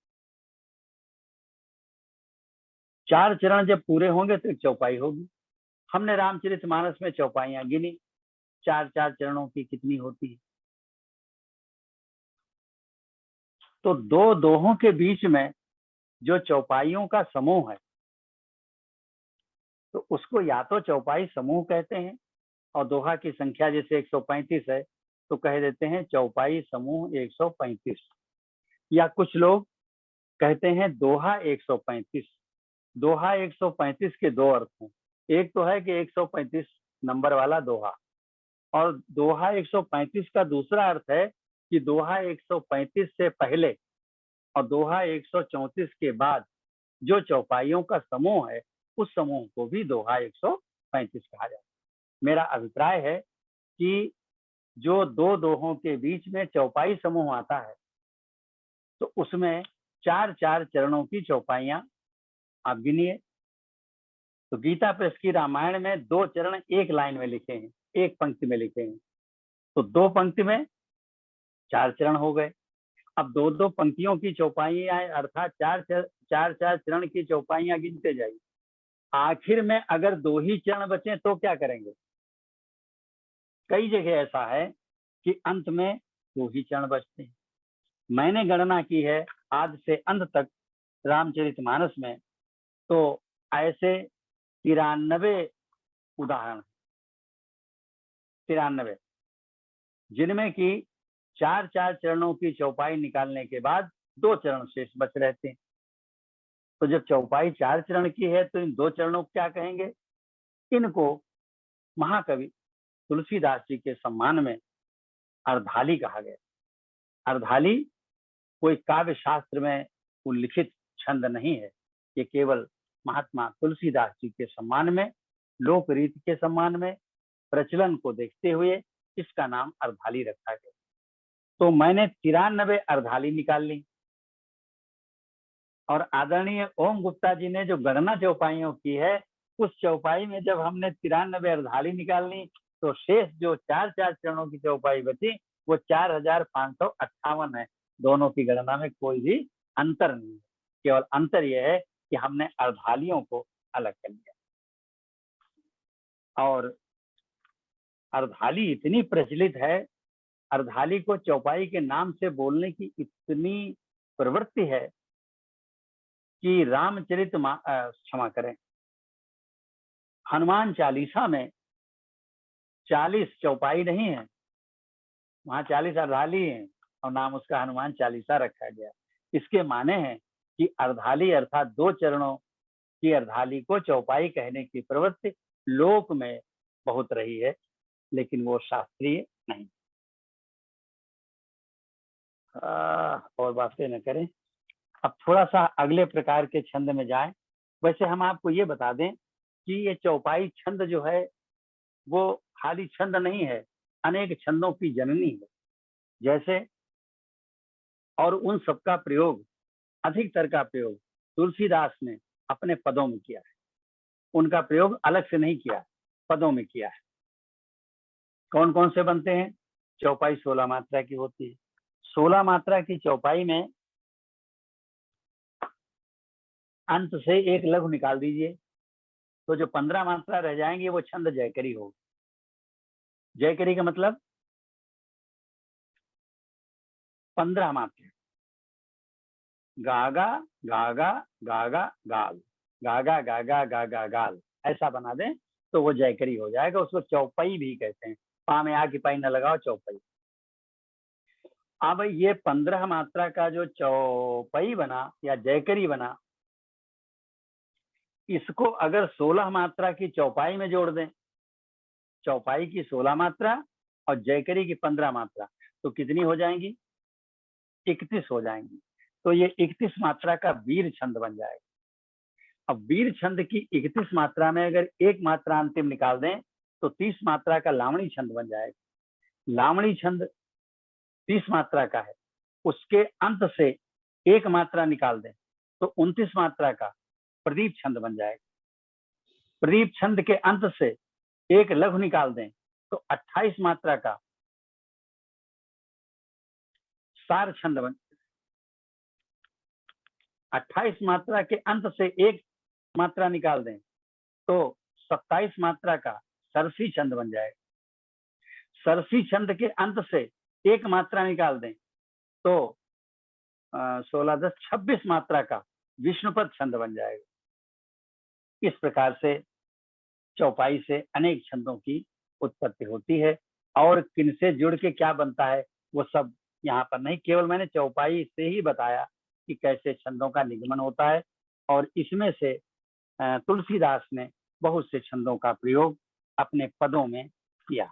4 चरण जब पूरे होंगे तो एक चौपाई होगी। हमने रामचरितमानस में चौपाइयां गिनी, 4-4 चरणों की कितनी होती है। तो दो दोहों के बीच में जो चौपाइयों का समूह है, तो उसको या तो चौपाई समूह कहते हैं, और दोहा की संख्या जैसे 135 है तो कह देते हैं चौपाई समूह 135, या कुछ लोग कहते हैं दोहा 135। दोहा 135 के दो अर्थ हैं। एक तो है कि 135 नंबर वाला दोहा, और दोहा 135 का दूसरा अर्थ है कि दोहा 135 से पहले और दोहा 134 के बाद जो चौपाइयों का समूह है, उस समूह को भी दोहा 135 कहा जाता है। मेरा अभिप्राय है कि जो दो दोहों के बीच में चौपाई समूह आता है, तो उसमें 4-4 चरणों की चौपाइयां आप गिनिए। तो गीता प्रेस की रामायण में 2 चरण एक लाइन में लिखे हैं, एक पंक्ति में लिखे हैं, तो 2 पंक्ति में 4 चरण हो गए। अब 2-2 पंक्तियों की चौपाइयां, अर्थात 4-4 चरण की चौपाइयां गिनते जाइए। आखिर में अगर 2 ही चरण बचे तो क्या करेंगे? कई जगह ऐसा है कि अंत में 2 ही चरण बचते हैं। मैंने गणना की है आदि से अंत तक रामचरितमानस में, तो ऐसे 93 उदाहरण, 93, जिनमें कि 4-4 चरणों की चौपाई निकालने के बाद 2 चरण शेष बच रहते हैं। तो जब चौपाई 4 चरण की है तो इन 2 चरणों को क्या कहेंगे? इनको महाकवि तुलसीदास जी के सम्मान में अर्धाली कहा गया। अर्धाली कोई काव्य शास्त्र में उल्लिखित छंद नहीं है, ये केवल महात्मा तुलसीदास जी के सम्मान में, लोक रीति के सम्मान में, प्रचलन को देखते हुए इसका नाम अर्धाली रखा गया। तो मैंने 93 अर्धाली निकाल ली, और आदरणीय ओम गुप्ता जी ने जो गणना चौपाइयों की है, उस चौपाई में जब हमने 93 अर्धाली निकाल ली, तो शेष जो 4-4 चरणों की चौपाई बची वो 4558 है। दोनों की गणना में कोई भी अंतर नहीं है, केवल अंतर यह है कि हमने अर्धालियों को अलग कर लिया। और अर्धाली इतनी प्रचलित है, अर्धाली को चौपाई के नाम से बोलने की इतनी प्रवृत्ति है कि रामचरित क्षमा करें, हनुमान चालीसा में 40 चौपाई नहीं है, वहां 40 अर्धाली हैं, और नाम उसका हनुमान चालीसा रखा गया। इसके माने हैं कि अर्धाली अर्थात 2 चरणों की अर्धाली को चौपाई कहने की प्रवृत्ति लोक में बहुत रही है, लेकिन वो शास्त्रीय नहीं। और बातें न करें, अब थोड़ा सा अगले प्रकार के छंद में जाएं। वैसे हम आपको ये बता दें कि ये चौपाई छंद जो है वो खाली छंद नहीं है, अनेक छंदों की जननी है। जैसे, और उन सबका प्रयोग, अधिकतर का प्रयोग तुलसीदास ने अपने पदों में किया है, उनका प्रयोग अलग से नहीं किया, पदों में किया है। कौन कौन से बनते हैं? चौपाई 16 मात्रा की होती है। 16 मात्रा की चौपाई में अंत से एक लघु निकाल दीजिए, तो जो 15 मात्रा रह जाएंगी वो छंद जयकरी होगी। जयकरी का मतलब 15 मात्रा, गागा गागा गागा गाल, गागा गागा गागा गाल, ऐसा बना दें तो वो जयकरी हो जाएगा। उसको चौपाई भी कहते हैं, पा में आ की पाई न लगाओ, चौपाई। अब ये 15 मात्रा का जो चौपाई बना या जयकरी बना, इसको अगर 16 मात्रा की चौपाई में जोड़ दें, चौपाई की 16 मात्रा और जयकरी की 15 मात्रा, तो कितनी हो जाएंगी? 31 हो जाएंगी। तो ये 31 मात्रा का वीर छंद बन जाएगा। अब वीर छंद की 31 मात्रा में अगर एक मात्रा अंतिम निकाल दें तो 30 मात्रा का लावणी छंद बन जाएगा। लावणी छंद 30 मात्रा का है, उसके अंत से एक मात्रा निकाल दें तो 29 मात्रा का प्रदीप छंद बन जाएगा। प्रदीप छंद के अंत से एक लघु निकाल दें तो 28 मात्रा का सार छंद बन, 28 मात्रा के अंत से एक मात्रा निकाल दें तो 27 मात्रा का सरसी छंद बन जाएगा। सरसी छंद के अंत से एक मात्रा निकाल दें तो 16 10 26 मात्रा का विष्णुपद छंद बन जाएगा। इस प्रकार से चौपाई से अनेक छंदों की उत्पत्ति होती है और किनसे जुड़ के क्या बनता है वो सब यहाँ पर नहीं, केवल मैंने चौपाई से ही बताया कि कैसे छंदों का निगमन होता है और इसमें से तुलसीदास ने बहुत से छंदों का प्रयोग अपने पदों में किया।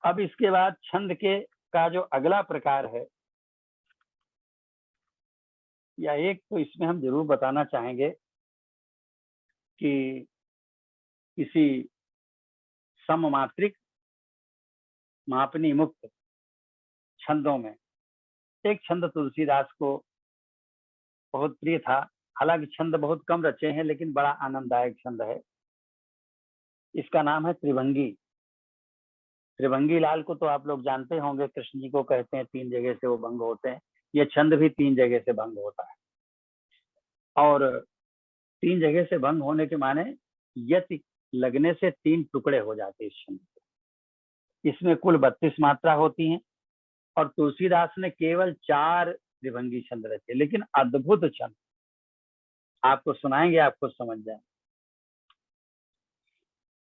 अब इसके बाद छंद के का जो अगला प्रकार है या एक तो इसमें हम जरूर बताना चाहेंगे कि किसी सममात्रिक मापनी मुक्त छंदों में एक छंद तुलसीदास को बहुत प्रिय था। हालांकि छंद बहुत कम रचे हैं लेकिन बड़ा आनंददायक छंद है। इसका नाम है त्रिभंगी। त्रिभंगी लाल को तो आप लोग जानते होंगे, कृष्ण जी को कहते हैं 3 जगह से वो भंग होते हैं। ये छंद भी 3 जगह से भंग होता है और 3 जगह से भंग होने के माने यति लगने से 3 टुकड़े हो जाते हैं इस छंद के। इसमें कुल 32 मात्रा होती हैं और तुलसीदास ने केवल 4 त्रिभंगी छंद रचे, लेकिन अद्भुत छंद आपको सुनाएंगे, आपको समझ जाए।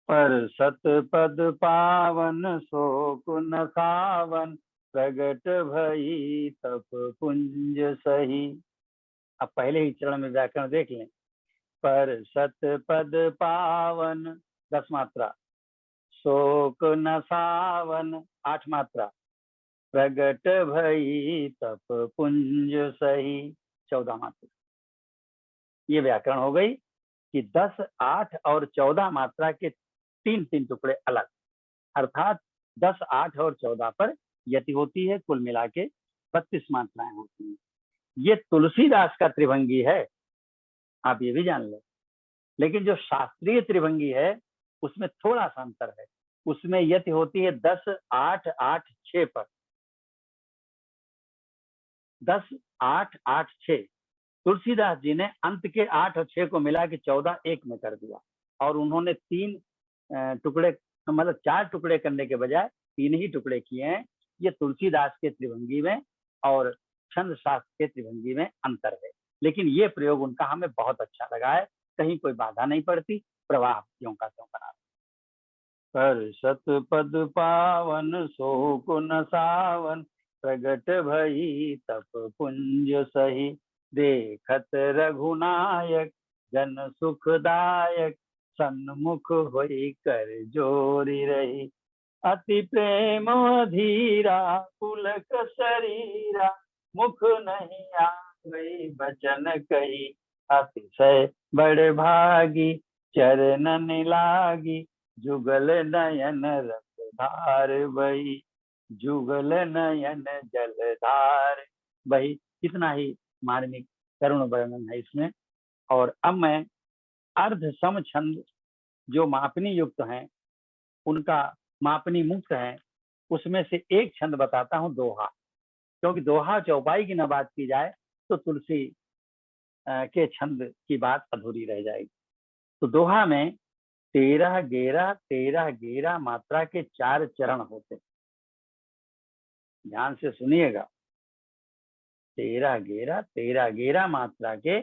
पर सत पद पावन सो कुन सावन प्रगट भई तप पुंज सही। अब पहले ही चरण में व्याकरण देख लें। पर सत पद पावन 10 मात्रा, शोक न सावन 8 मात्रा, प्रगट भई तप पुंज सही 14 मात्रा। ये व्याकरण हो गई कि 10, 8 और 14 मात्रा के 3 टुकड़े अलग, अर्थात 10, 8 और 14 पर यति होती है। कुल मिला के 32 मात्राएं होती हैं। ये तुलसीदास का त्रिभंगी है, आप ये भी जान लो। लेकिन जो शास्त्रीय त्रिभंगी है उसमें थोड़ा सा अंतर है। उसमें यति होती है 10, 8, 8, 6 पर। 10, 8, 8, 6 तुलसीदास जी ने अंत के 8 और 6 को मिला के 14 एक में कर दिया और उन्होंने 3 टुकड़े, मतलब 4 टुकड़े करने के बजाय 3 ही टुकड़े किए हैं। ये तुलसीदास के त्रिभंगी में और छंद शास्त्र के त्रिभंगी में अंतर है, लेकिन ये प्रयोग उनका हमें बहुत अच्छा लगा है। कहीं कोई बाधा नहीं पड़ती, प्रवाह क्यों का क्यों बना। पर सत पद पावन सो कुन सावन प्रगट भई तप पुंज सही। देखत रघुनायक जन सुखदायक सन्मुख होई कर जोरी रही। अति प्रेम धीरा पुलक शरीरा मुख नहीं आगई बचन कही। अतिशय बड़ भागी चरण लागी जुगल नयन रसधार बही। जुगल नयन जलधार बही। कितना ही मार्मिक करुण वर्णन है इसमें। और अब मैं अर्ध सम छंद जो मापनी युक्त हैं, उनका मापनी मुक्त है, उसमें से एक छंद बताता हूं, दोहा। क्योंकि दोहा चौपाई की न बात की जाए तो तुलसी के छंद की बात अधूरी रह जाएगी। तो दोहा में 13 13 मात्रा के 4 चरण होते। ध्यान से सुनिएगा। 13 मात्रा के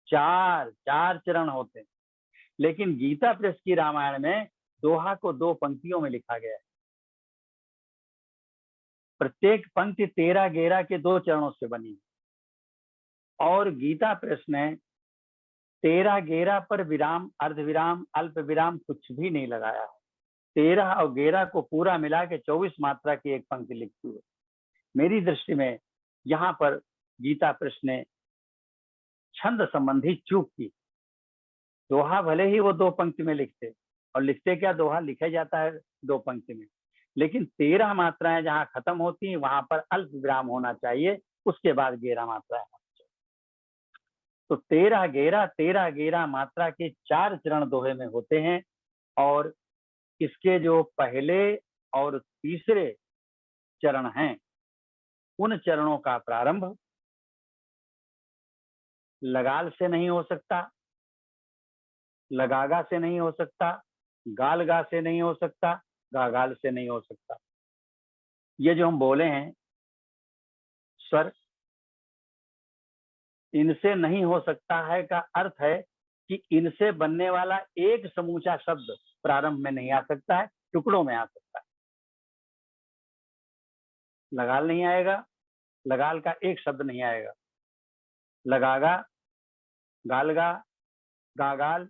4 चरण होते। लेकिन गीता प्रेस की रामायण में दोहा को 2 पंक्तियों में लिखा गया है। प्रत्येक पंक्ति 13 के 2 चरणों से बनी और गीता प्रेस ने 13 पर विराम, अर्ध विराम, अल्प विराम कुछ भी नहीं लगाया। 13 और 11 को पूरा मिला के 24 मात्रा की एक पंक्ति लिखी है। मेरी दृष्टि में यहाँ पर गीता प्रेस ने छंद संबंधी चूक की। दोहा भले ही वो 2 पंक्ति में लिखते, और लिखते क्या, दोहा लिखा जाता है 2 पंक्ति में, लेकिन 13 मात्राएं जहां खत्म होती हैं वहां पर अल्प विराम होना चाहिए, उसके बाद 11 मात्राएं होनी चाहिए। तो 13 मात्रा के 4 चरण दोहे में होते हैं। और इसके जो पहले और तीसरे चरण हैं, उन चरणों का प्रारंभ लगाल से नहीं हो सकता, लगागा से नहीं हो सकता, गालगा से नहीं हो सकता, गागाल से नहीं हो सकता। ये जो हम बोले हैं स्वर, इनसे नहीं हो सकता है का अर्थ है कि इनसे बनने वाला एक समूचा शब्द प्रारंभ में नहीं आ सकता है, टुकड़ों में आ सकता है। लगाल नहीं आएगा, लगाल का एक शब्द नहीं आएगा, लगागा, गालगा, गागाल,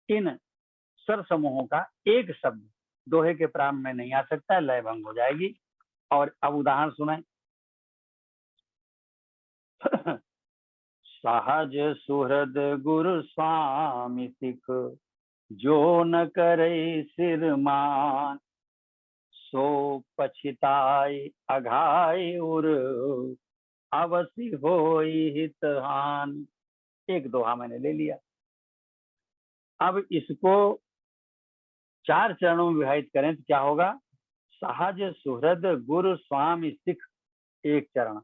इन स्वर समूहों का एक शब्द दोहे के प्रारंभ में नहीं आ सकता है, लय भंग हो जाएगी। और अब उदाहरण सुनाएं। सहज सुहृद गुरु स्वामी सिख, जो न करे सिर मान, सो पछिताई अघाई उर, अवसि होई हितहान। एक दोहा मैंने ले लिया। अब इसको 4 चरणों में विभाजित करें तो क्या होगा? सहज सुहृद गुरु स्वामी सिख एक चरण,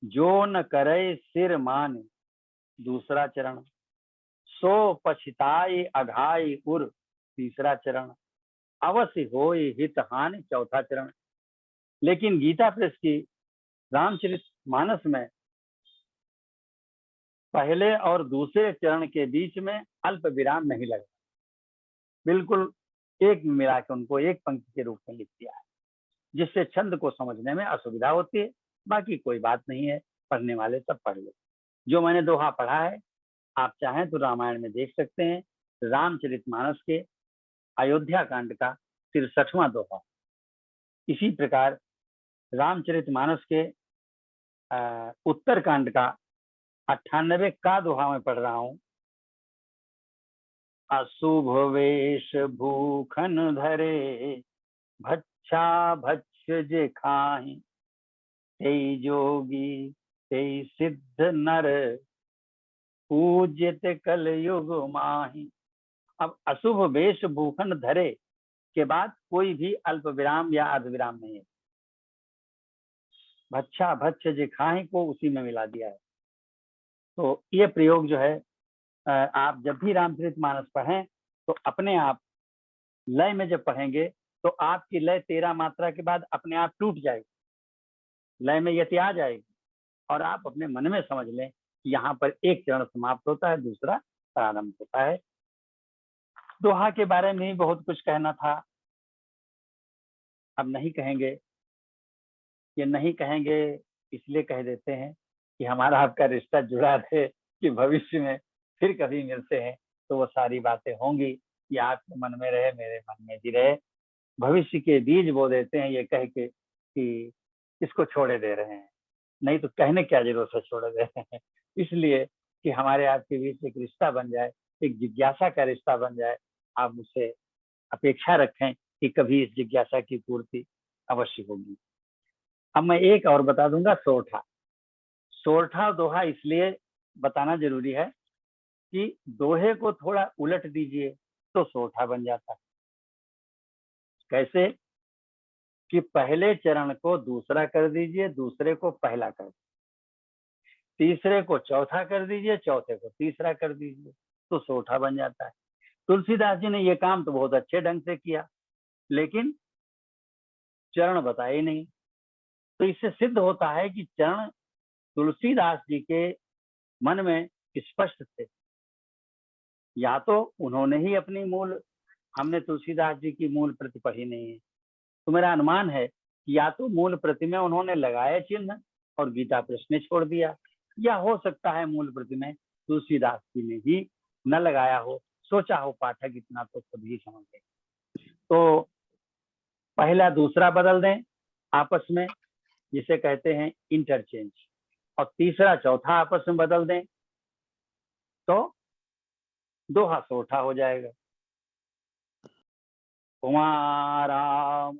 जो न करे सिर मान दूसरा चरण, सो पछिताई अघाई उर तीसरा चरण, अवश्य होई हित हानि चौथा चरण। लेकिन गीता प्रेस की रामचरितमानस में पहले और दूसरे चरण के बीच में अल्प विराम नहीं लगा, बिल्कुल एक मिला के उनको एक पंक्ति के रूप में लिख दिया है, जिससे छंद को समझने में असुविधा होती है। बाकी कोई बात नहीं है, पढ़ने वाले सब पढ़ ले। जो मैंने दोहा पढ़ा है आप चाहें तो रामायण में देख सकते हैं, रामचरितमानस के अयोध्या कांड का 63वां दोहा। इसी प्रकार रामचरितमानस के उत्तर कांड का 98 का दोहा मैं पढ़ रहा हूं। अशुभ वेश भूखन धरे, भच्छा भक्ष्य जे खाहि, तेई जोगी तेई सिद्ध नर, पूज्यत कल युग माहि। अब अशुभ वेश भूखन धरे के बाद कोई भी अल्प विराम या अर्ध विराम नहीं है। भच्छा भक्ष्य जे खाहि को उसी में मिला दिया है। तो ये प्रयोग जो है आप जब भी रामचरितमानस पढ़ें तो अपने आप लय में जब पढ़ेंगे तो आपकी लय 13 मात्रा के बाद अपने आप टूट जाएगी, लय में यति आ जाएगी और आप अपने मन में समझ लें कि यहाँ पर एक चरण समाप्त होता है, दूसरा प्रारंभ होता है। दोहा के बारे में ही बहुत कुछ कहना था, अब नहीं कहेंगे। ये नहीं कहेंगे इसलिए कह देते हैं कि हमारा आपका रिश्ता जुड़ा रहे, कि भविष्य में फिर कभी मिलते हैं तो वो सारी बातें होंगी कि आपके मन में रहे, मेरे मन में भी रहे। भविष्य के बीज बो देते हैं ये कह के कि इसको छोड़े दे रहे हैं, नहीं तो कहने क्या जरूरत है छोड़े दे रहे हैं। इसलिए कि हमारे आपके बीच एक रिश्ता बन जाए, एक जिज्ञासा का रिश्ता बन जाए। आप मुझसे अपेक्षा रखें कि कभी इस जिज्ञासा की पूर्ति अवश्य होगी। अब मैं एक और बता दूंगा, सोरठा। सोरठा दोहा इसलिए बताना जरूरी है कि दोहे को थोड़ा उलट दीजिए तो सोरठा बन जाता है। कैसे? कि पहले चरण को दूसरा कर दीजिए, दूसरे को पहला कर दीजिए, तीसरे को चौथा कर दीजिए, चौथे को तीसरा कर दीजिए, तो सोरठा बन जाता है। तुलसीदास जी ने ये काम तो बहुत अच्छे ढंग से किया, लेकिन चरण बताए नहीं। तो इससे सिद्ध होता है कि चरण तुलसीदास जी के मन में स्पष्ट थे। या तो उन्होंने ही अपनी मूल, हमने तुलसीदास जी की मूल प्रति पढ़ी नहीं है, तो मेरा अनुमान है कि या तो मूल प्रति में उन्होंने लगाया चिन्ह और गीता प्रेस ने छोड़ दिया, या हो सकता है मूल प्रति में तुलसीदास जी ने ही न लगाया हो, सोचा हो पाठक इतना तो खुद ही समझ गए। तो पहला दूसरा बदल दें आपस में, जिसे कहते हैं इंटरचेंज, और तीसरा चौथा आपस में बदल दें तो दोहा सोरठा हो जाएगा। कुमाराम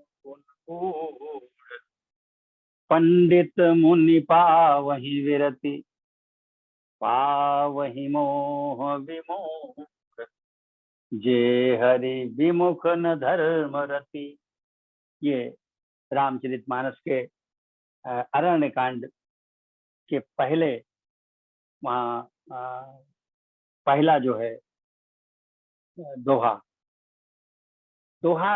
पंडित मुनि पावहि विरति, पावहि मोह विमोह, जे हरि विमुख न धर्म रति। ये रामचरितमानस के अरण्य कांड के पहले वहाँ पहला जो है दोहा, दोहा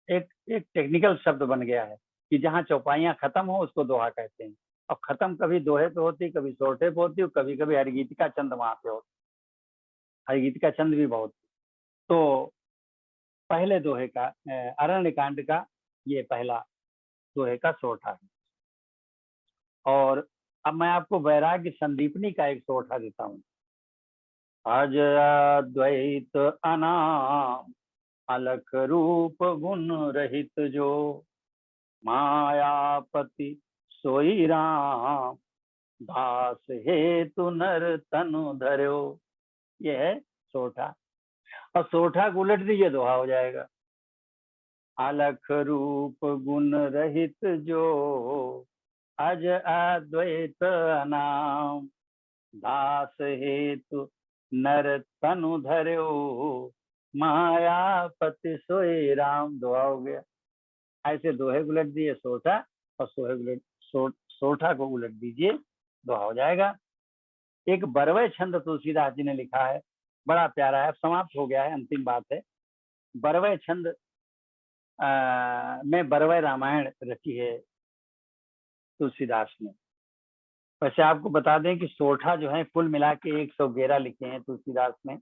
एक एक टेक्निकल शब्द बन गया है कि जहाँ चौपाइयाँ खत्म हो उसको दोहा कहते हैं। अब खत्म कभी दोहे पे होती, कभी सोटे पे होती, कभी कभी हरिगीतिका चंद वहां पे होती, हरिगीतिका चंद भी बहुत। तो पहले दोहे का अरण्य कांड का ये पहला दोहे का सोठा है। और अब मैं आपको वैराग्य संदीपनी का एक सोठा देता हूँ। अज अद्वैत अनाम अलख रूप गुण रहित जो, मायापति सोई राम दास हेतु नर तनु धर्यो। ये है सोठा। और सोठा को उलट दीजिए दोहा हो जाएगा। अलख रूप गुण रहित जो, अज अद्वैत नाम दास हेतु नर तनु धर्यो, मायापति सोई राम। दोहा हो गया। ऐसे दोहे उलट दिए सोठा, और सोठा को उलट दीजिए दोहा हो जाएगा। एक बरवय छंद तुलसीदास जी ने लिखा है, बड़ा प्यारा है, समाप्त हो गया है, अंतिम बात है। बरवय छंद में बरवय रामायण रची है तुलसीदास ने। वैसे आपको बता दें कि सोठा जो है कुल मिला के 111 लिखे हैं तुलसीदास ने,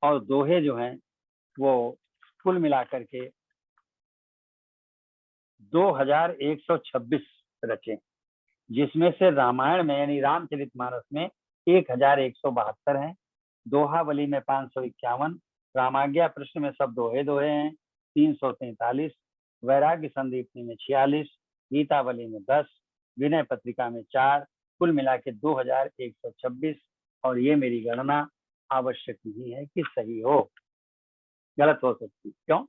और दोहे जो हैं वो कुल मिलाकर के 2126 रचे, जिसमें से रामायण में यानी रामचरितमानस में 1172 हैं, दोहावली में 551, रामाज्ञा प्रश्न में सब दोहे दोहे हैं 343, वैराग्य संदीपनी में 46, गीतावली में 10, विनय पत्रिका में 4, कुल मिला के 2126। और ये मेरी गणना आवश्यक नहीं है कि सही हो, गलत हो सकती। क्यों?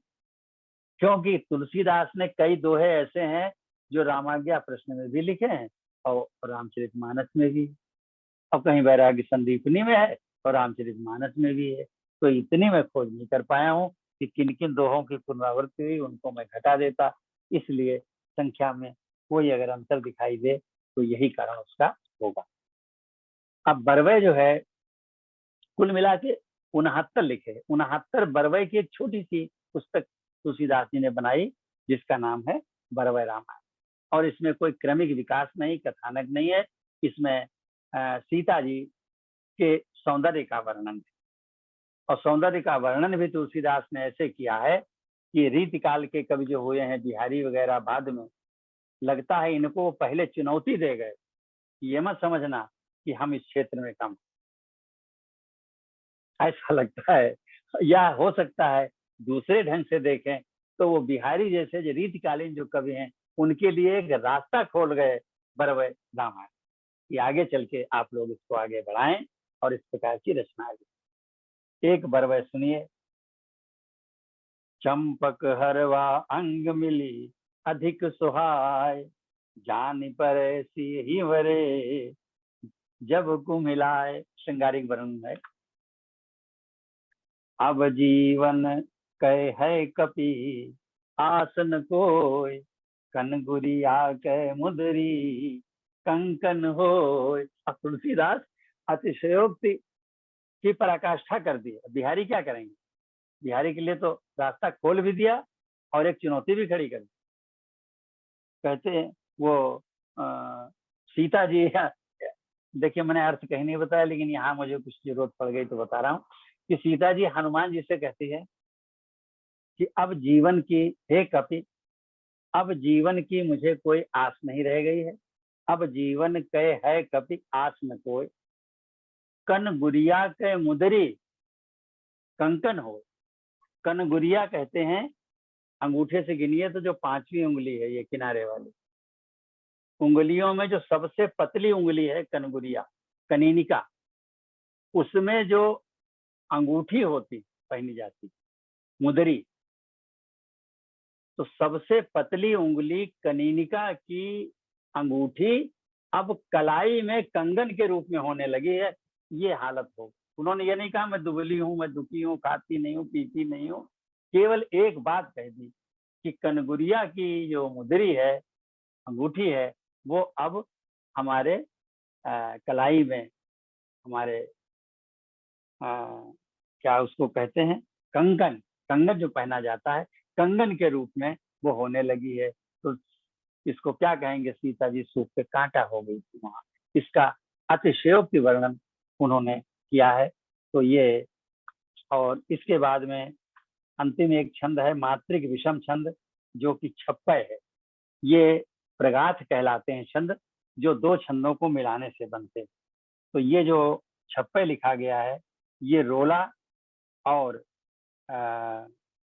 क्योंकि तुलसीदास ने कई दोहे ऐसे हैं जो रामाज्ञा प्रश्न में भी लिखे हैं और रामचरितमानस में भी, और कहीं वैराग्य संदीपनी में है और रामचरितमानस में भी है। तो इतनी मैं खोज नहीं कर पाया हूँ कि किन किन दोहों की पुनरावृत्ति हुई, उनको मैं घटा देता। इसलिए संख्या में कोई अगर अंतर दिखाई दे तो यही कारण उसका होगा। अब बरवय जो है कुल मिला के 69 लिखे, 69 बरवय की एक छोटी सी पुस्तक तुलसीदास जी ने बनाई जिसका नाम है बरवय रामायण। और इसमें कोई क्रमिक विकास नहीं, कथानक नहीं है। इसमें सीता जी के सौंदर्य का वर्णन है, और सौंदर्य का वर्णन भी तुलसीदास ने ऐसे किया है कि रीतिकाल के कवि जो हुए हैं बिहारी वगैरह, बाद में लगता है इनको पहले चुनौती दे गए, ये मत समझना कि हम इस क्षेत्र में कम, ऐसा लगता है। या हो सकता है दूसरे ढंग से देखें तो वो बिहारी जैसे जो रीतिकालीन जो कवि हैं उनके लिए एक रास्ता खोल गए बरवय रामायण, कि आगे चल के आप लोग इसको आगे बढ़ाएं और इस प्रकार की रचना। एक बरवय सुनिए। चंपक हरवा अंग मिली अधिक सुहाय, जान पर ऐसी ही वरे जब कुमिलाए। श्रृंगारिक वर्णन है। अब जीवन कहे है कपि आसन कोय, कनगुरिया कह मुदरी कंकन होय। अब तुलसीदास अतिशयोक्ति की पराकाष्ठा कर दी। बिहारी क्या करेंगे? बिहारी के लिए तो रास्ता खोल भी दिया और एक चुनौती भी खड़ी कर दी। कहते हैं वो सीता जी, देखिए मैंने अर्थ कहीं नहीं बताया, लेकिन यहाँ मुझे कुछ जरूरत पड़ गई तो बता रहा हूँ कि सीता जी हनुमान जी से कहती है कि अब जीवन की, हे कपि, अब जीवन की मुझे कोई आस नहीं रह गई है। अब जीवन कहे है कपि आस न कोई, कन गुरिया के मुदरी कंकन हो। कन गुरिया कहते हैं, अंगूठे से गिनिए तो जो 5वीं उंगली है, ये किनारे वाली उंगलियों में जो सबसे पतली उंगली है कनगुरिया, कनीनिका, उसमें जो अंगूठी होती पहनी जाती मुदरी, तो सबसे पतली उंगली कनीनिका की अंगूठी अब कलाई में कंगन के रूप में होने लगी है। ये हालत हो। उन्होंने ये नहीं कहा मैं दुबली हूं, मैं दुखी हूं, खाती नहीं हूं, पीती नहीं हूं, केवल एक बात कह दी कि कनगुरिया की जो मुद्री है, अंगूठी है, वो अब हमारे कलाई में, हमारे क्या उसको कहते हैं, कंगन, कंगन जो पहना जाता है, कंगन के रूप में वो होने लगी है। तो इसको क्या कहेंगे, सीता जी सूप पे कांटा हो गई थी वहां। इसका अतिशयोक्ति वर्णन उन्होंने किया है। तो ये, और इसके बाद में अंतिम एक छंद है मात्रिक विषम छंद, जो कि छप्पय है। ये प्रगाथ कहलाते हैं छंद, जो दो छंदों को मिलाने से बनते हैं। तो ये जो छप्पय लिखा गया है, ये रोला और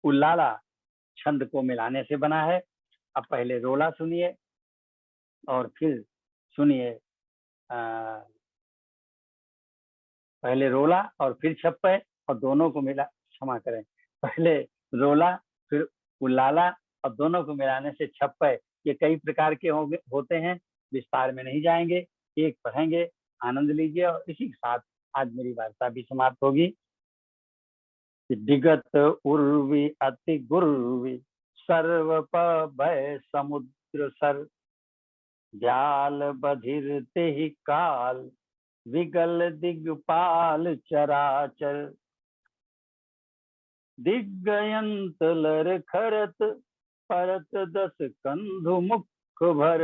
उल्लाला छंद को मिलाने से बना है। अब पहले रोला सुनिए और फिर सुनिए, पहले रोला और फिर छप्पय, और दोनों को मिला, क्षमा करें, पहले रोला फिर उल्लाला और दोनों को मिलाने से छप्पय। ये कई प्रकार के होते हैं, विस्तार में नहीं जाएंगे, एक पढ़ेंगे, आनंद लीजिए। और इसी के साथ आज मेरी वार्ता भी समाप्त होगी। दिगत उर्वी अति गुर्वी सर्व भय समुद्र सर, व्याल बधिर ते ही काल विगल दिग्पाल चराचर, दिग्गयंत लर खरत परत दस कंधु मुख भर,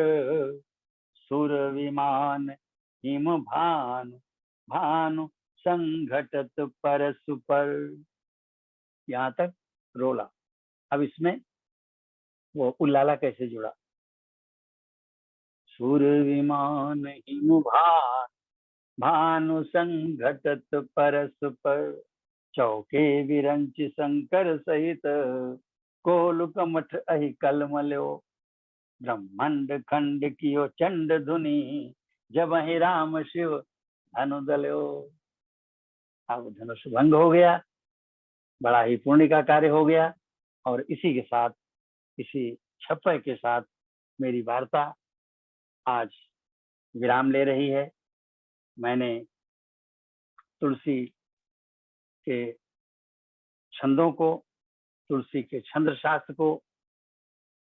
सुर विमान हिम भानु भानु संघटत परसु पर। यहाँ तक रोला। अब इसमें वो उल्लाला कैसे जुड़ा, सुर विमान हिम भान भानु संघटत परसु पर, चौके विरंच शंकर सहित कोलुक मठ अहि कलमल्यो, ब्रह्मांड खंड कियो चंड धुनि जब ही राम शिव धनुदल्यो। अब धनुष भंग हो गया, बड़ा ही पुण्य का कार्य हो गया। और इसी के साथ, इसी छप्पय के साथ मेरी वार्ता आज विराम ले रही है। मैंने तुलसी के छंदों को, तुलसी के छंद शास्त्र को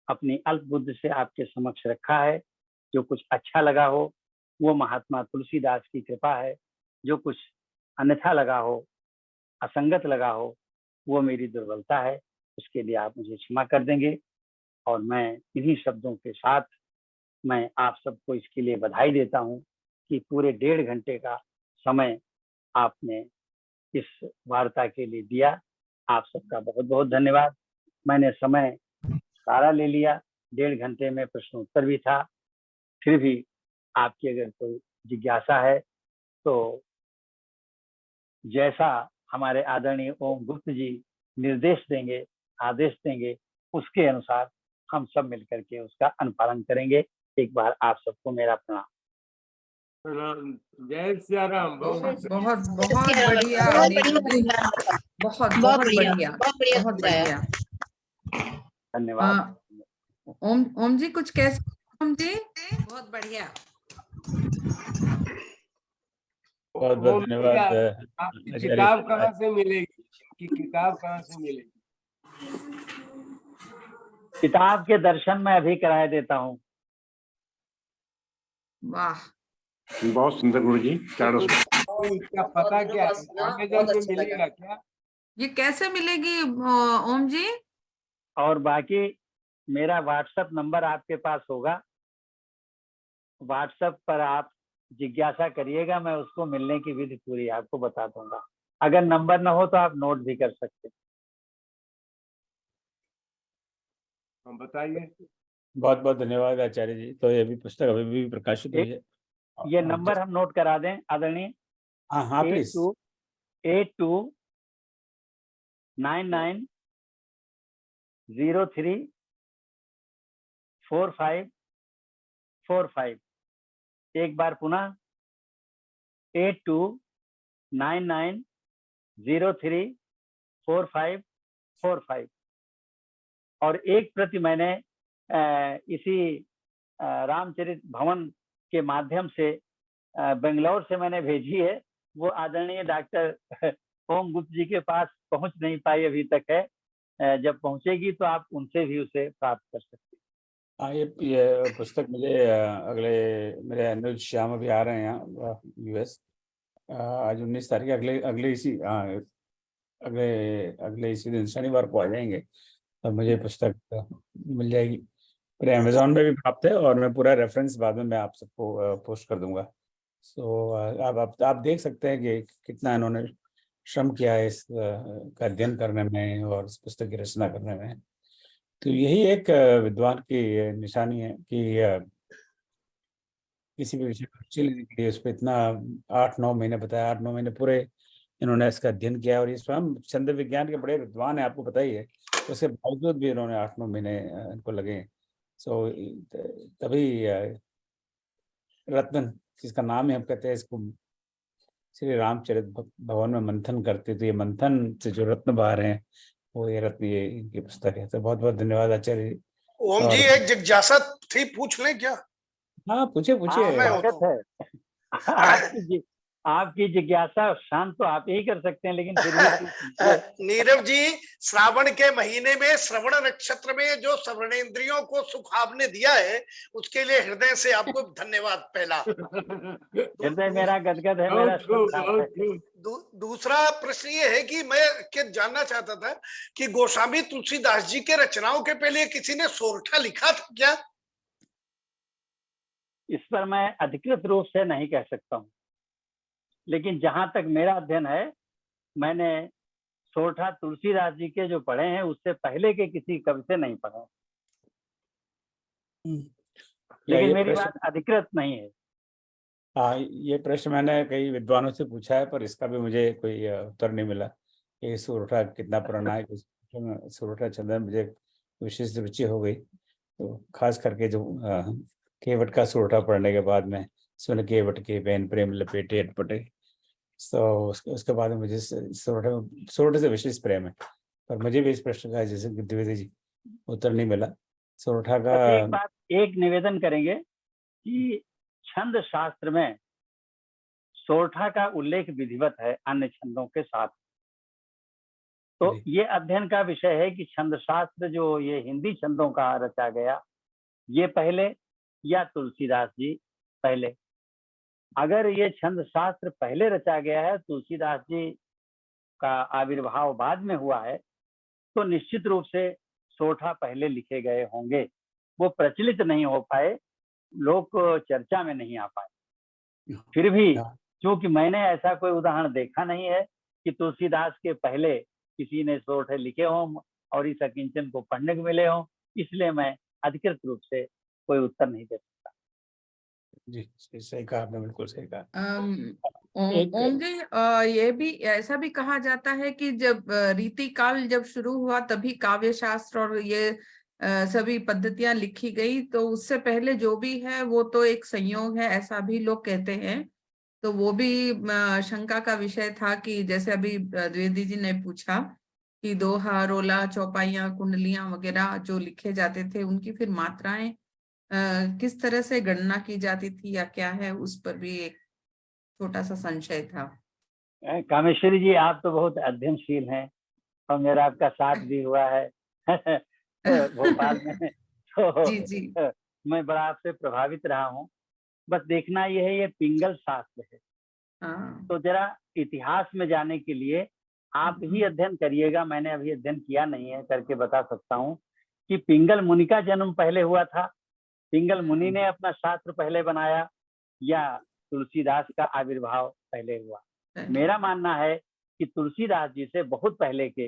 अपनी अल्प बुद्धि से आपके समक्ष रखा है। जो कुछ अच्छा लगा हो वो महात्मा तुलसीदास की कृपा है, जो कुछ अन्यथा लगा हो, असंगत लगा हो, वो मेरी दुर्बलता है। उसके लिए आप मुझे क्षमा कर देंगे। और मैं इन्हीं शब्दों के साथ मैं आप सबको इसके लिए बधाई देता हूँ कि पूरे 1.5 घंटे का समय आपने इस वार्ता के लिए दिया। आप सबका बहुत बहुत धन्यवाद। मैंने समय सारा ले लिया, 1.5 घंटे में प्रश्नोत्तर भी था। फिर भी आपकी अगर कोई जिज्ञासा है तो जैसा हमारे आदरणीय ओम गुप्त जी निर्देश देंगे, आदेश देंगे, उसके अनुसार हम सब मिलकर के उसका अनुपालन करेंगे। एक बार आप सबको मेरा प्रणाम। जय सिया राम। बहुत बहुत बहुत बढ़िया, बहुत बहुत बढ़िया, बहुत बढ़िया। धन्यवाद। ओम जी कुछ कैसे? ओम जी बहुत बढ़िया। बहुत बहुत धन्यवाद। आपकी किताब कहाँ से मिलेगी? इनकी किताब कहाँ से मिलेगी? किताब के दर्शन मैं अभी कराए देता हूँ। वाह, बहुत सुंदर गुरुजी। इसका पता क्या है? अमेज़न में मिलेगा क्या? ये कैसे मिलेगी ओम जी? और बाकी मेरा व्हाट्सएप नंबर आपके पास होगा, व्हाट्सएप पर आप जिज्ञासा करिएगा, मैं उसको मिलने की विधि पूरी आपको बता दूंगा। अगर नंबर ना हो तो आप नोट भी कर सकते हैं। हम बताइए। बहुत बहुत धन्यवाद आचार्य जी। तो ये भी पुस्तक अभी भी प्रकाशित हुई है। ये नंबर हम नोट करा दें आदरणीय। हाँ हाँ प्लीज। 8299034545। एक बार पुनः 8299034545। और एक प्रति मैंने इसी रामचरित भवन के माध्यम से बेंगलोर से मैंने भेजी है। वो आदरणीय डॉक्टर ओम गुप्त जी के पास पहुंच नहीं पाई अभी तक है। जब पहुंचेगी तो आप उनसे भी उसे प्राप्त कर सकते हैं। हाँ, ये पुस्तक मुझे अगले मेरे अनुज श्याम अभी आ रहे हैं यहाँ US। आज 19 तारीख है, अगले अगले इसी हाँ अगले अगले इसी दिन शनिवार को आ जाएंगे, तब मुझे पुस्तक मिल जाएगी। मेरे अमेजोन में भी प्राप्त है, और मैं पूरा रेफरेंस बाद में मैं आप सबको पोस्ट कर दूंगा। सो आप देख सकते हैं कि कितना इन्होंने श्रम किया है इस का अध्ययन करने में और इस पुस्तक की रचना करने में। तो यही एक विद्वान की निशानी है कि किसी भी विषय को रुचि लेने के लिए उस पर इतना 8-9 महीने बताया, 8-9 महीने पूरे इन्होंने इसका अध्ययन किया। और ये स्वयं छंद विज्ञान के बड़े विद्वान है, आपको पता ही है, उसके बावजूद भी इन्होंने 8-9 महीने इनको लगे। सो तभी रत्न, जिसका नाम है, हम कहते हैं इसको श्री रामचरित भवन में मंथन करते, तो ये मंथन से जो रत्न बाहर हैं वो ये रत्न, ये इनकी पुस्तक है। तो बहुत बहुत धन्यवाद आचार्य जी। ओम जी, एक जिज्ञासा थी, पूछ लें क्या? हाँ, पूछिए पूछिए। मैं हो स्वागत है। आपकी जिज्ञासा शांत तो आप ही कर सकते हैं, लेकिन फिर भी नीरव जी, श्रावण के महीने में श्रवण नक्षत्र में जो श्रवणेंद्रियों को सुख आपने दिया है, उसके लिए हृदय से आपको धन्यवाद। पहला हृदय मेरा गदगद है, मेरा दूसरा प्रश्न ये है कि मैं जानना चाहता था कि गोस्वामी तुलसीदास जी के रचनाओं के पहले किसी ने सोरठा लिखा था क्या? इस पर मैं अधिकृत रूप से नहीं कह सकता हूँ, लेकिन जहां तक मेरा अध्ययन है, मैंने सोरठा तुलसीदास जी के जो पढ़े हैं, उससे पहले के किसी कवि से नहीं पढ़े, लेकिन मेरी बात अधिकृत नहीं है। हाँ, ये प्रश्न मैंने कई विद्वानों से पूछा है, पर इसका भी मुझे कोई उत्तर नहीं मिला कि सोरठा कितना पुराना है। सोरठा छंद में मुझे विशेष रुचि हो गई, तो खास करके जो केवट का सोरठा पढ़ने के बाद में सुन केवट के बैन प्रेम लपेटे अटपटे, तो उसके बाद में मुझे सोरठे से विशेष प्रेम है। पर मुझे भी इस प्रश्न का, जैसे द्विवेदी जी, उत्तर नहीं मिला। सोरठा का एक बात, एक निवेदन करेंगे कि छंद शास्त्र में सोरठा का उल्लेख विधिवत है अन्य छंदों के साथ। तो ये अध्ययन का विषय है कि छंद शास्त्र जो ये हिंदी छंदों का रचा गया, ये पहले या तुलसीदास जी पहले। अगर ये छंद शास्त्र पहले रचा गया है, तुलसीदास जी का आविर्भाव बाद में हुआ है, तो निश्चित रूप से सोरठा पहले लिखे गए होंगे। वो प्रचलित नहीं हो पाए, लोग चर्चा में नहीं आ पाए। फिर भी क्योंकि मैंने ऐसा कोई उदाहरण देखा नहीं है कि तुलसीदास के पहले किसी ने सोरठे लिखे हों और इस अकिंचन को पढ़ने को मिले हों, इसलिए मैं अधिकृत रूप से कोई उत्तर नहीं दे सकता। जी, सही कहा आपने, बिल्कुल सही कहा। ओम जी, ये भी ऐसा भी कहा जाता है कि जब रीति काल जब शुरू हुआ, तभी काव्य शास्त्र और ये सभी पद्धतियां लिखी गई, तो उससे पहले जो भी है वो तो एक संयोग है, ऐसा भी लोग कहते हैं। तो वो भी शंका का विषय था कि जैसे अभी द्विवेदी जी ने पूछा कि दोहा, रोला, चौपाइयां, कुंडलियां वगैरह जो लिखे जाते थे, उनकी फिर मात्राएं किस तरह से गणना की जाती थी या क्या है, उस पर भी एक छोटा सा संशय था। कामेश्वरी जी, आप तो बहुत अध्ययनशील हैं और मेरा आपका साथ भी हुआ है भोपाल में, तो जी जी, मैं बड़ा आपसे प्रभावित रहा हूँ। बस देखना यह है, ये पिंगल शास्त्र है। हाँ। तो जरा इतिहास में जाने के लिए आप ही अध्ययन करिएगा, मैंने अभी अध्ययन किया नहीं है, करके बता सकता हूँ कि पिंगल मुनि का जन्म पहले हुआ था, पिंगल मुनि ने अपना शास्त्र पहले बनाया, या तुलसीदास का आविर्भाव पहले हुआ। मेरा मानना है कि तुलसीदास जी से बहुत पहले के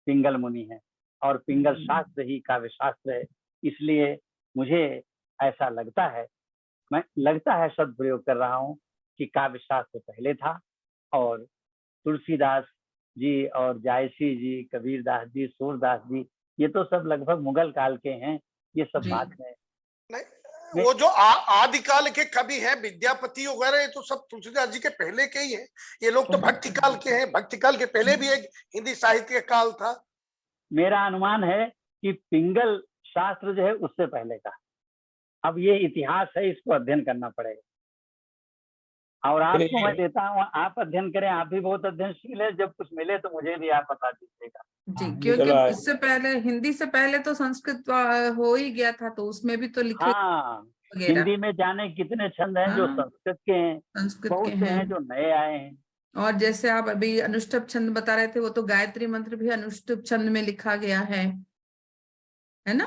पिंगल मुनि हैं, और पिंगल शास्त्र ही काव्य शास्त्र है। इसलिए मुझे ऐसा लगता है, मैं लगता है शब्द प्रयोग कर रहा हूँ कि काव्य शास्त्र पहले था, और तुलसीदास जी और जायसी जी, कबीरदास जी, सूरदास जी, ये तो सब लगभग मुगल काल के हैं, ये सब बात है। वो जो आदिकाल के कवि हैं, विद्यापति वगैरह, ये तो सब तुलसीदास जी के पहले के ही हैं। ये लोग तो भक्ति काल के हैं, भक्ति काल के पहले भी एक हिंदी साहित्य काल था। मेरा अनुमान है कि पिंगल शास्त्र जो है उससे पहले का। अब ये इतिहास है, इसको अध्ययन करना पड़ेगा, और आपको मैं देता हूँ, आप अध्ययन करें, आप भी बहुत अध्ययनशील है, जब कुछ मिले तो मुझे भी आप बता दीजिएगा। जी, हाँ, ये क्योंकि चलो इससे पहले हिंदी से पहले तो संस्कृत हो ही गया था, तो उसमें भी तो लिखे हाँ, वगैरह। हिंदी में जाने कितने छंद हैं जो हाँ, संस्कृत के हैं, संस्कृत के बहुत से हैं। हैं जो नए आए हैं। और जैसे आप अभी अनुष्टुप छंद बता रहे थे, वो तो गायत्री मंत्र भी अनुष्टुप छंद में लिखा गया है ना?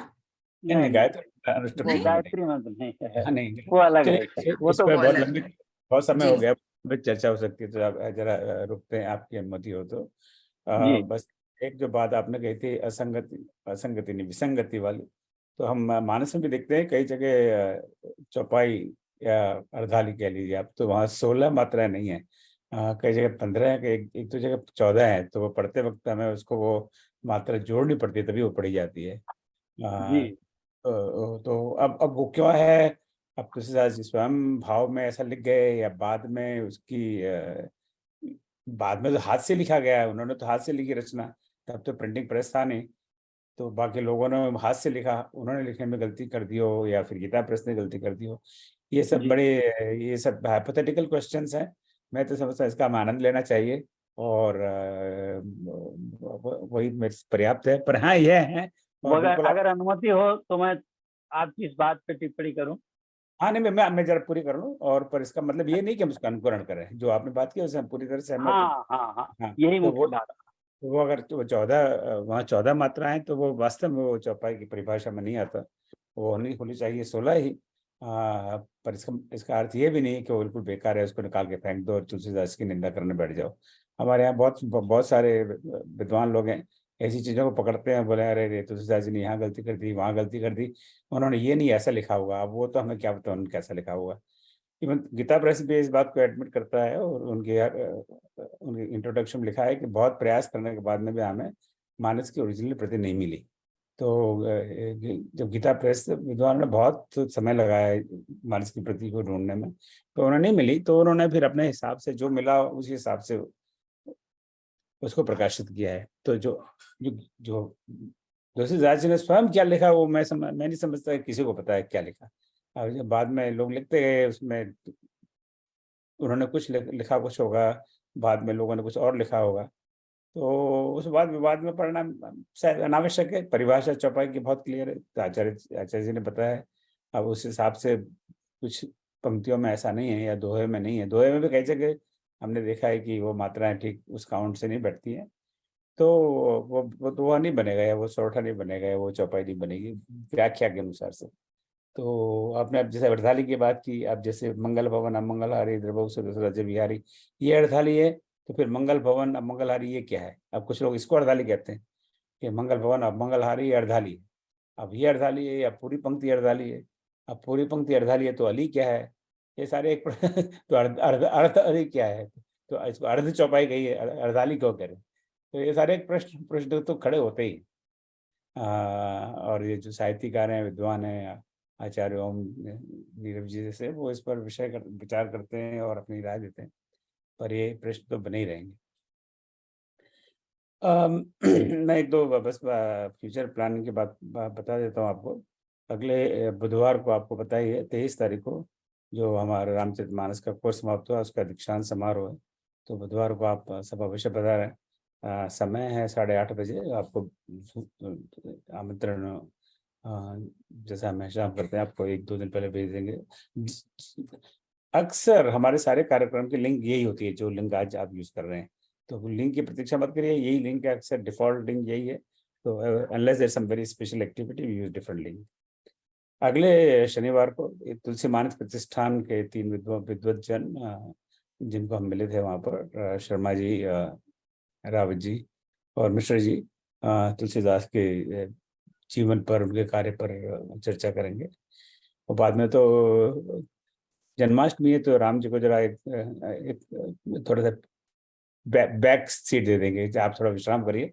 नहीं नहीं, नहीं, गायत्री अनुष्टुप वो छंद में नहीं। गायत्री मंत्र नहीं है, हाँ नहीं, वो अलग है। चलिए वो इस तो पर वो बहुत अलग लंबी, है। बहुत समय जी हो गया, भी चर्चा हो सकती है, तो आप जरा रुकते हैं, आपकी अनुमति हो तो। जी बस एक जो बात आपने कही थी, असंगति, असंगति नहीं, विसंगति वाली, तो हम मानस में भी देखते हैं कई जगह चौपाई या अर्धाली कह लीजिए आप, तो वहाँ 16 मात्राएं नहीं है, कई जगह 15 है, एक दो जगह 14 है, तो वो पढ़ते वक्त हमें उसको वो मात्रा जोड़नी पड़ती है, तभी वो पढ़ी जाती है। जी। तो अब वो क्यों है? अब तुलसीदास जी स्वयं भाव में ऐसा लिख गए, या बाद में उसकी बाद में तो हाथ से लिखा गया है, उन्होंने तो हाथ से लिखी रचना, तब तो प्रिंटिंग प्रेस था नहीं, तो बाकी लोगों ने हाथ से लिखा, उन्होंने लिखने में गलती कर दी हो, या फिर गीता प्रेस ने गलती कर दी हो, ये सब जी बड़े, ये सब हाइपोथेटिकल क्वेश्चंस हैं। मैं तो समझता हूँ इसका हम आनंद लेना चाहिए, और वही मेरे से पर्याप्त है। पर हाँ यह है, वो और अगर बिल्कुल अगर अनुमति हो तो मैं आपकी इस बात पे टिप्पणी करूं। हाँ नहीं, मैं जरा पूरी कर लूँ, और पर इसका मतलब ये नहीं कि हम उसका अनुकरण करें, जो आपने बात की उससे हम पूरी तरह सहमत हैं। हाँ हाँ हाँ, हाँ, यही तो मुख्य बात। वो अगर तो 14 वहाँ 14 मात्राएं, तो वो वास्तव में वो चौपाई की परिभाषा में नहीं आता, वो होनी होनी चाहिए 16 ही। पर इसका अर्थ ये भी नहीं है कि वो बिल्कुल बेकार है, उसको निकाल के फेंक दो और तुलसीदास की निंदा करने बैठ जाओ। हमारे यहाँ बहुत बहुत सारे विद्वान लोग हैं, ऐसी चीज़ों को पकड़ते हैं, बोले अरे रे तुलसीदास जी ने यहाँ गलती कर दी, वहाँ गलती कर दी, उन्होंने ये नहीं ऐसा लिखा होगा। अब वो तो हमें क्या पता उन्होंने कैसा लिखा होगा। इवन गीता प्रेस भी इस बात को एडमिट करता है, और उनके इंट्रोडक्शन में लिखा है कि बहुत प्रयास करने के बाद में भी हमें मानस की ओरिजिनल प्रति नहीं मिली। तो जब गीता प्रेस विद्वान ने बहुत समय लगाया है मानस की प्रति को ढूंढने में, तो उन्हें नहीं मिली, तो उन्होंने फिर अपने हिसाब से जो मिला उसी हिसाब से उसको प्रकाशित किया है। तो जो जो जो तुलसीदास जी ने स्वयं क्या लिखा, वो मैं नहीं समझता कि किसी को पता है क्या लिखा। और जब बाद में लोग लिखते गए, उसमें उन्होंने कुछ लिखा कुछ होगा, बाद में लोगों ने कुछ और लिखा होगा, तो उस बाद विवाद में पड़ना शायद अनावश्यक है। परिभाषा चौपाई की बहुत क्लियर है, तो आचार्य जी ने बताया है। अब उस हिसाब से कुछ पंक्तियों में ऐसा नहीं है, या दोहे में नहीं है, दोहे में भी कई जगह हमने देखा है कि वो मात्राएं ठीक उस काउंट से नहीं बैठती हैं, तो वो दोहा नहीं बनेगा, या वो सोरठा नहीं बनेगा, या वो चौपाई नहीं बनेगी व्याख्या के अनुसार से। तो आपने अब जैसे अर्धाली की बात की, अब जैसे मंगल भवन अमंगलहारी द्रवौ सुरसराज बिहारी, ये अर्धाली है, तो फिर मंगल भवन अमंगलहारी ये क्या है? अब कुछ लोग इसको अर्धाली कहते हैं कि मंगल भवन अमंगलहारी ये अर्धाली है। अब ये अर्धाली है या पूरी पंक्ति अर्धाली है? अब पूरी पंक्ति अर्धाली है तो अली क्या है? ये सारे एक तो अर्ध अली क्या है? तो इसको अर्ध चौपाई कही है, अर्धाली क्यों कह रहे हैं? तो ये सारे एक प्रश्न प्रश्न तो खड़े होते ही। और ये जो साहित्यकार हैं, विद्वान हैं, आचार्य ओम नीरव जी जैसे, वो इस पर विचार करते हैं और अपनी राय देते हैं, पर ये प्रश्न तो बने ही रहेंगे। मैं एक दो बस फ्यूचर प्लानिंग की बात बता देता हूँ आपको। अगले बुधवार को आपको पता ही है, 23 तारीख को जो हमारा रामचरितमानस का कोर्स समाप्त हुआ, उसका दीक्षांत समारोह है। तो बुधवार को आप सब अवश्य बता रहे हैं। समय है 8:30 बजे। आपको आमंत्रण जैसा हमेशा हम करते हैं, आपको 1-2 दिन पहले भेज देंगे। अक्सर हमारे सारे कार्यक्रम की लिंक यही होती है, जो लिंक आज आप यूज कर रहे हैं, तो लिंक की प्रतीक्षा मत करिए, यही लिंक है, अक्सर डिफॉल्ट लिंक यही है। तो unless there some very special activity we use different link. अगले शनिवार को तुलसी मानस प्रतिष्ठान के 3 विद्वज्जन जिनको हम मिले थे वहाँ पर, शर्मा जी, रावत जी और मिश्र जी, तुलसीदास के जीवन पर, उनके कार्य पर चर्चा करेंगे। और बाद में तो जन्माष्टमी है, तो राम जी को जरा एक थोड़ा सा बैक सीट दे देंगे, आप थोड़ा विश्राम करिए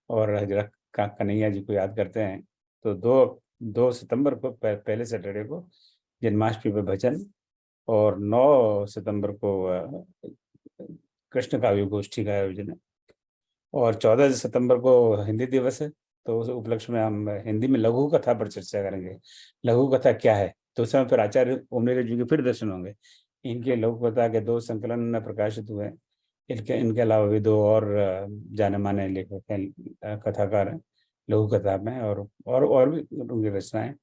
और जरा कन्हैया जी को याद करते हैं। तो 2 सितंबर को पहले सैटरडे को जन्माष्टमी पर भजन, और 9 सितंबर को कृष्ण काव्य गोष्ठी का आयोजन है, और 14 सितंबर को हिंदी दिवस है। तो उस उपलक्ष्य में हम हिंदी में लघु कथा पर चर्चा करेंगे। लघु कथा क्या है, तो उस समय फिर आचार्य ओम नीरज जी के फिर दर्शन होंगे। इनके लघु कथा के 2 संकलन प्रकाशित हुए, इनके इनके अलावा भी 2 और जाने माने लेखक हैं, कथाकार हैं लघु कथा में, और भी उनकी रचनाएं,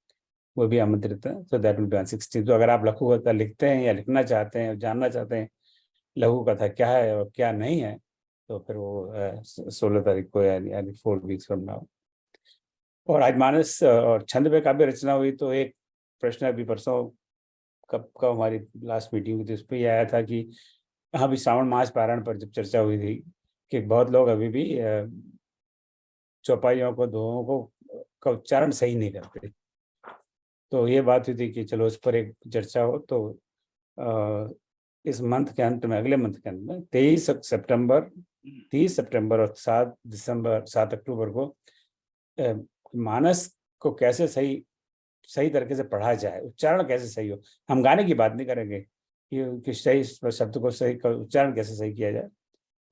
वो भी आमंत्रित है। तो दैट विल बी ऑन 16। तो अगर आप लघु कथा लिखते हैं या लिखना चाहते हैं, जानना चाहते हैं लघु कथा क्या है और क्या नहीं है, तो फिर वो 16 तारीख को, यानी 4 वीक्स फ्रॉम नाउ। और आज मानस और छंद पे काव्य रचना हुई, तो एक प्रश्न अभी परसों कब हमारी लास्ट मीटिंग हुई थी, उस पर यह आया था कि हाँ, भी श्रावण मास पारायण पर जब चर्चा हुई थी कि बहुत लोग अभी भी चौपाइयों को, दोहों को का उच्चारण सही नहीं करते। तो ये बात हुई थी कि चलो उस पर एक चर्चा हो। तो इस मंथ के अंत में, अगले मंथ के अंत में 30 सितंबर और 7 अक्टूबर को मानस को कैसे सही तरीके से पढ़ा जाए, उच्चारण कैसे सही हो। हम गाने की बात नहीं करेंगे कि सही शब्द को सही उच्चारण कैसे सही किया जाए,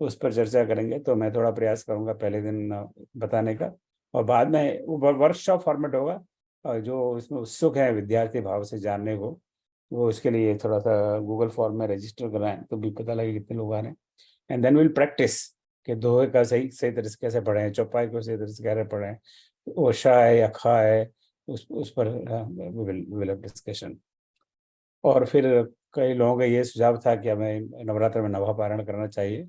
उस पर चर्चा करेंगे। तो मैं थोड़ा प्रयास करूंगा पहले दिन बताने का, और बाद में वो वर्कशॉप फॉर्मेट होगा। और जो इसमें उत्सुक है विद्यार्थी भाव से जानने को, वो इसके लिए थोड़ा सा गूगल फॉर्म में रजिस्टर कराएं, तो भी पता लगे कितने लोग आ रहे हैं। एंड देन विल प्रैक्टिस कि दोहे का सही तरीके से कैसे पढ़ें, चौपाई को सही तरीके से कैसे पढ़ें, ओशा है या खा है, उस पर विल डिस्कशन। और फिर कई लोगों का ये सुझाव था कि हमें नवरात्र में नवा पारायण करना चाहिए।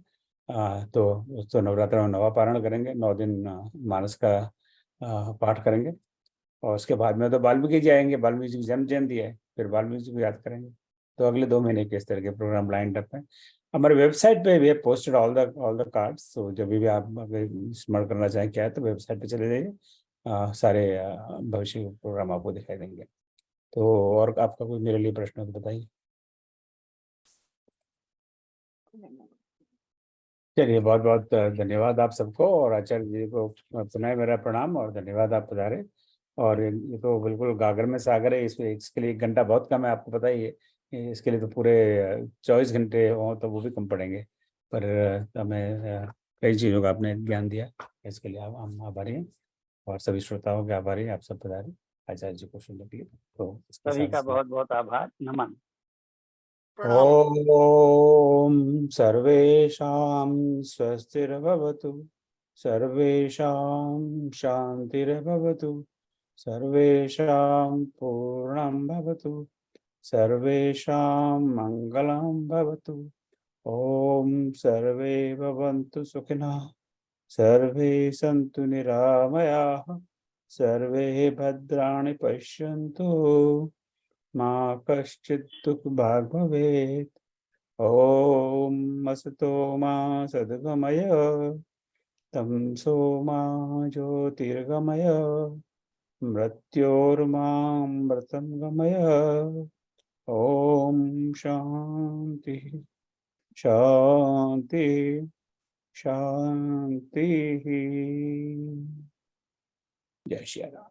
तो नवरात्र में नवा पारायण करेंगे, 9 दिन मानस का पाठ करेंगे। और उसके बाद में तो वाल्मीकि जी आएंगे, वाल्मीकि जी की जन्म जयंती है, फिर वाल्मीकि जी को याद करेंगे। तो अगले 2 महीने के इस तरह के प्रोग्राम लाइन अप है। हमारे वेबसाइट पे भी पोस्टेड ऑल द कार्ड्स। तो जब भी आप अगर स्मरण करना चाहें क्या है, तो वेबसाइट पे चले जाइए, सारे भविष्य के प्रोग्राम आपको दिखाई देंगे। तो और आपका कोई मेरे लिए प्रश्न हो तो बताइए। चलिए, बहुत बहुत धन्यवाद आप सबको, और आचार्य जी को पुनः मेरा प्रणाम और धन्यवाद, आप पधारे। और ये तो बिल्कुल गागर में सागर है, इसके लिए 1 घंटा बहुत कम है, आपको पता ही है। इसके लिए तो पूरे 24 घंटे हों तो वो भी कम पड़ेंगे। पर हमें कई चीज़ों का आपने ज्ञान दिया, इसके लिए हम आभारी हैं, और सभी श्रोताओं के आभारी हैं। आप सब पधारे आचार्य जी को सुनने के लिए। तो इसके सभी का साथ बहुत बहुत आभार, नमन। प्रणाम। ओम सर्वेषां स्वस्तिर्भवतु, सर्वेषां शान्तिर्भवतु, सर्वेषां पूर्णं भवतु, सर्वेषां मङ्गलं भवतु। ओम सर्वे भवन्तु सुखिनः, सर्वे सन्तु निरामयाः, सर्वे भद्राणि पश्यन्तु, माँ कश्चित् दुःखभाग् भवेत्। ओम असतो मा सद्गमय, तमसो मा ज्योतिर्गमय, मृत्योर्मामृतं गमय। ओम शांति शांति शांति। जय श्री राम।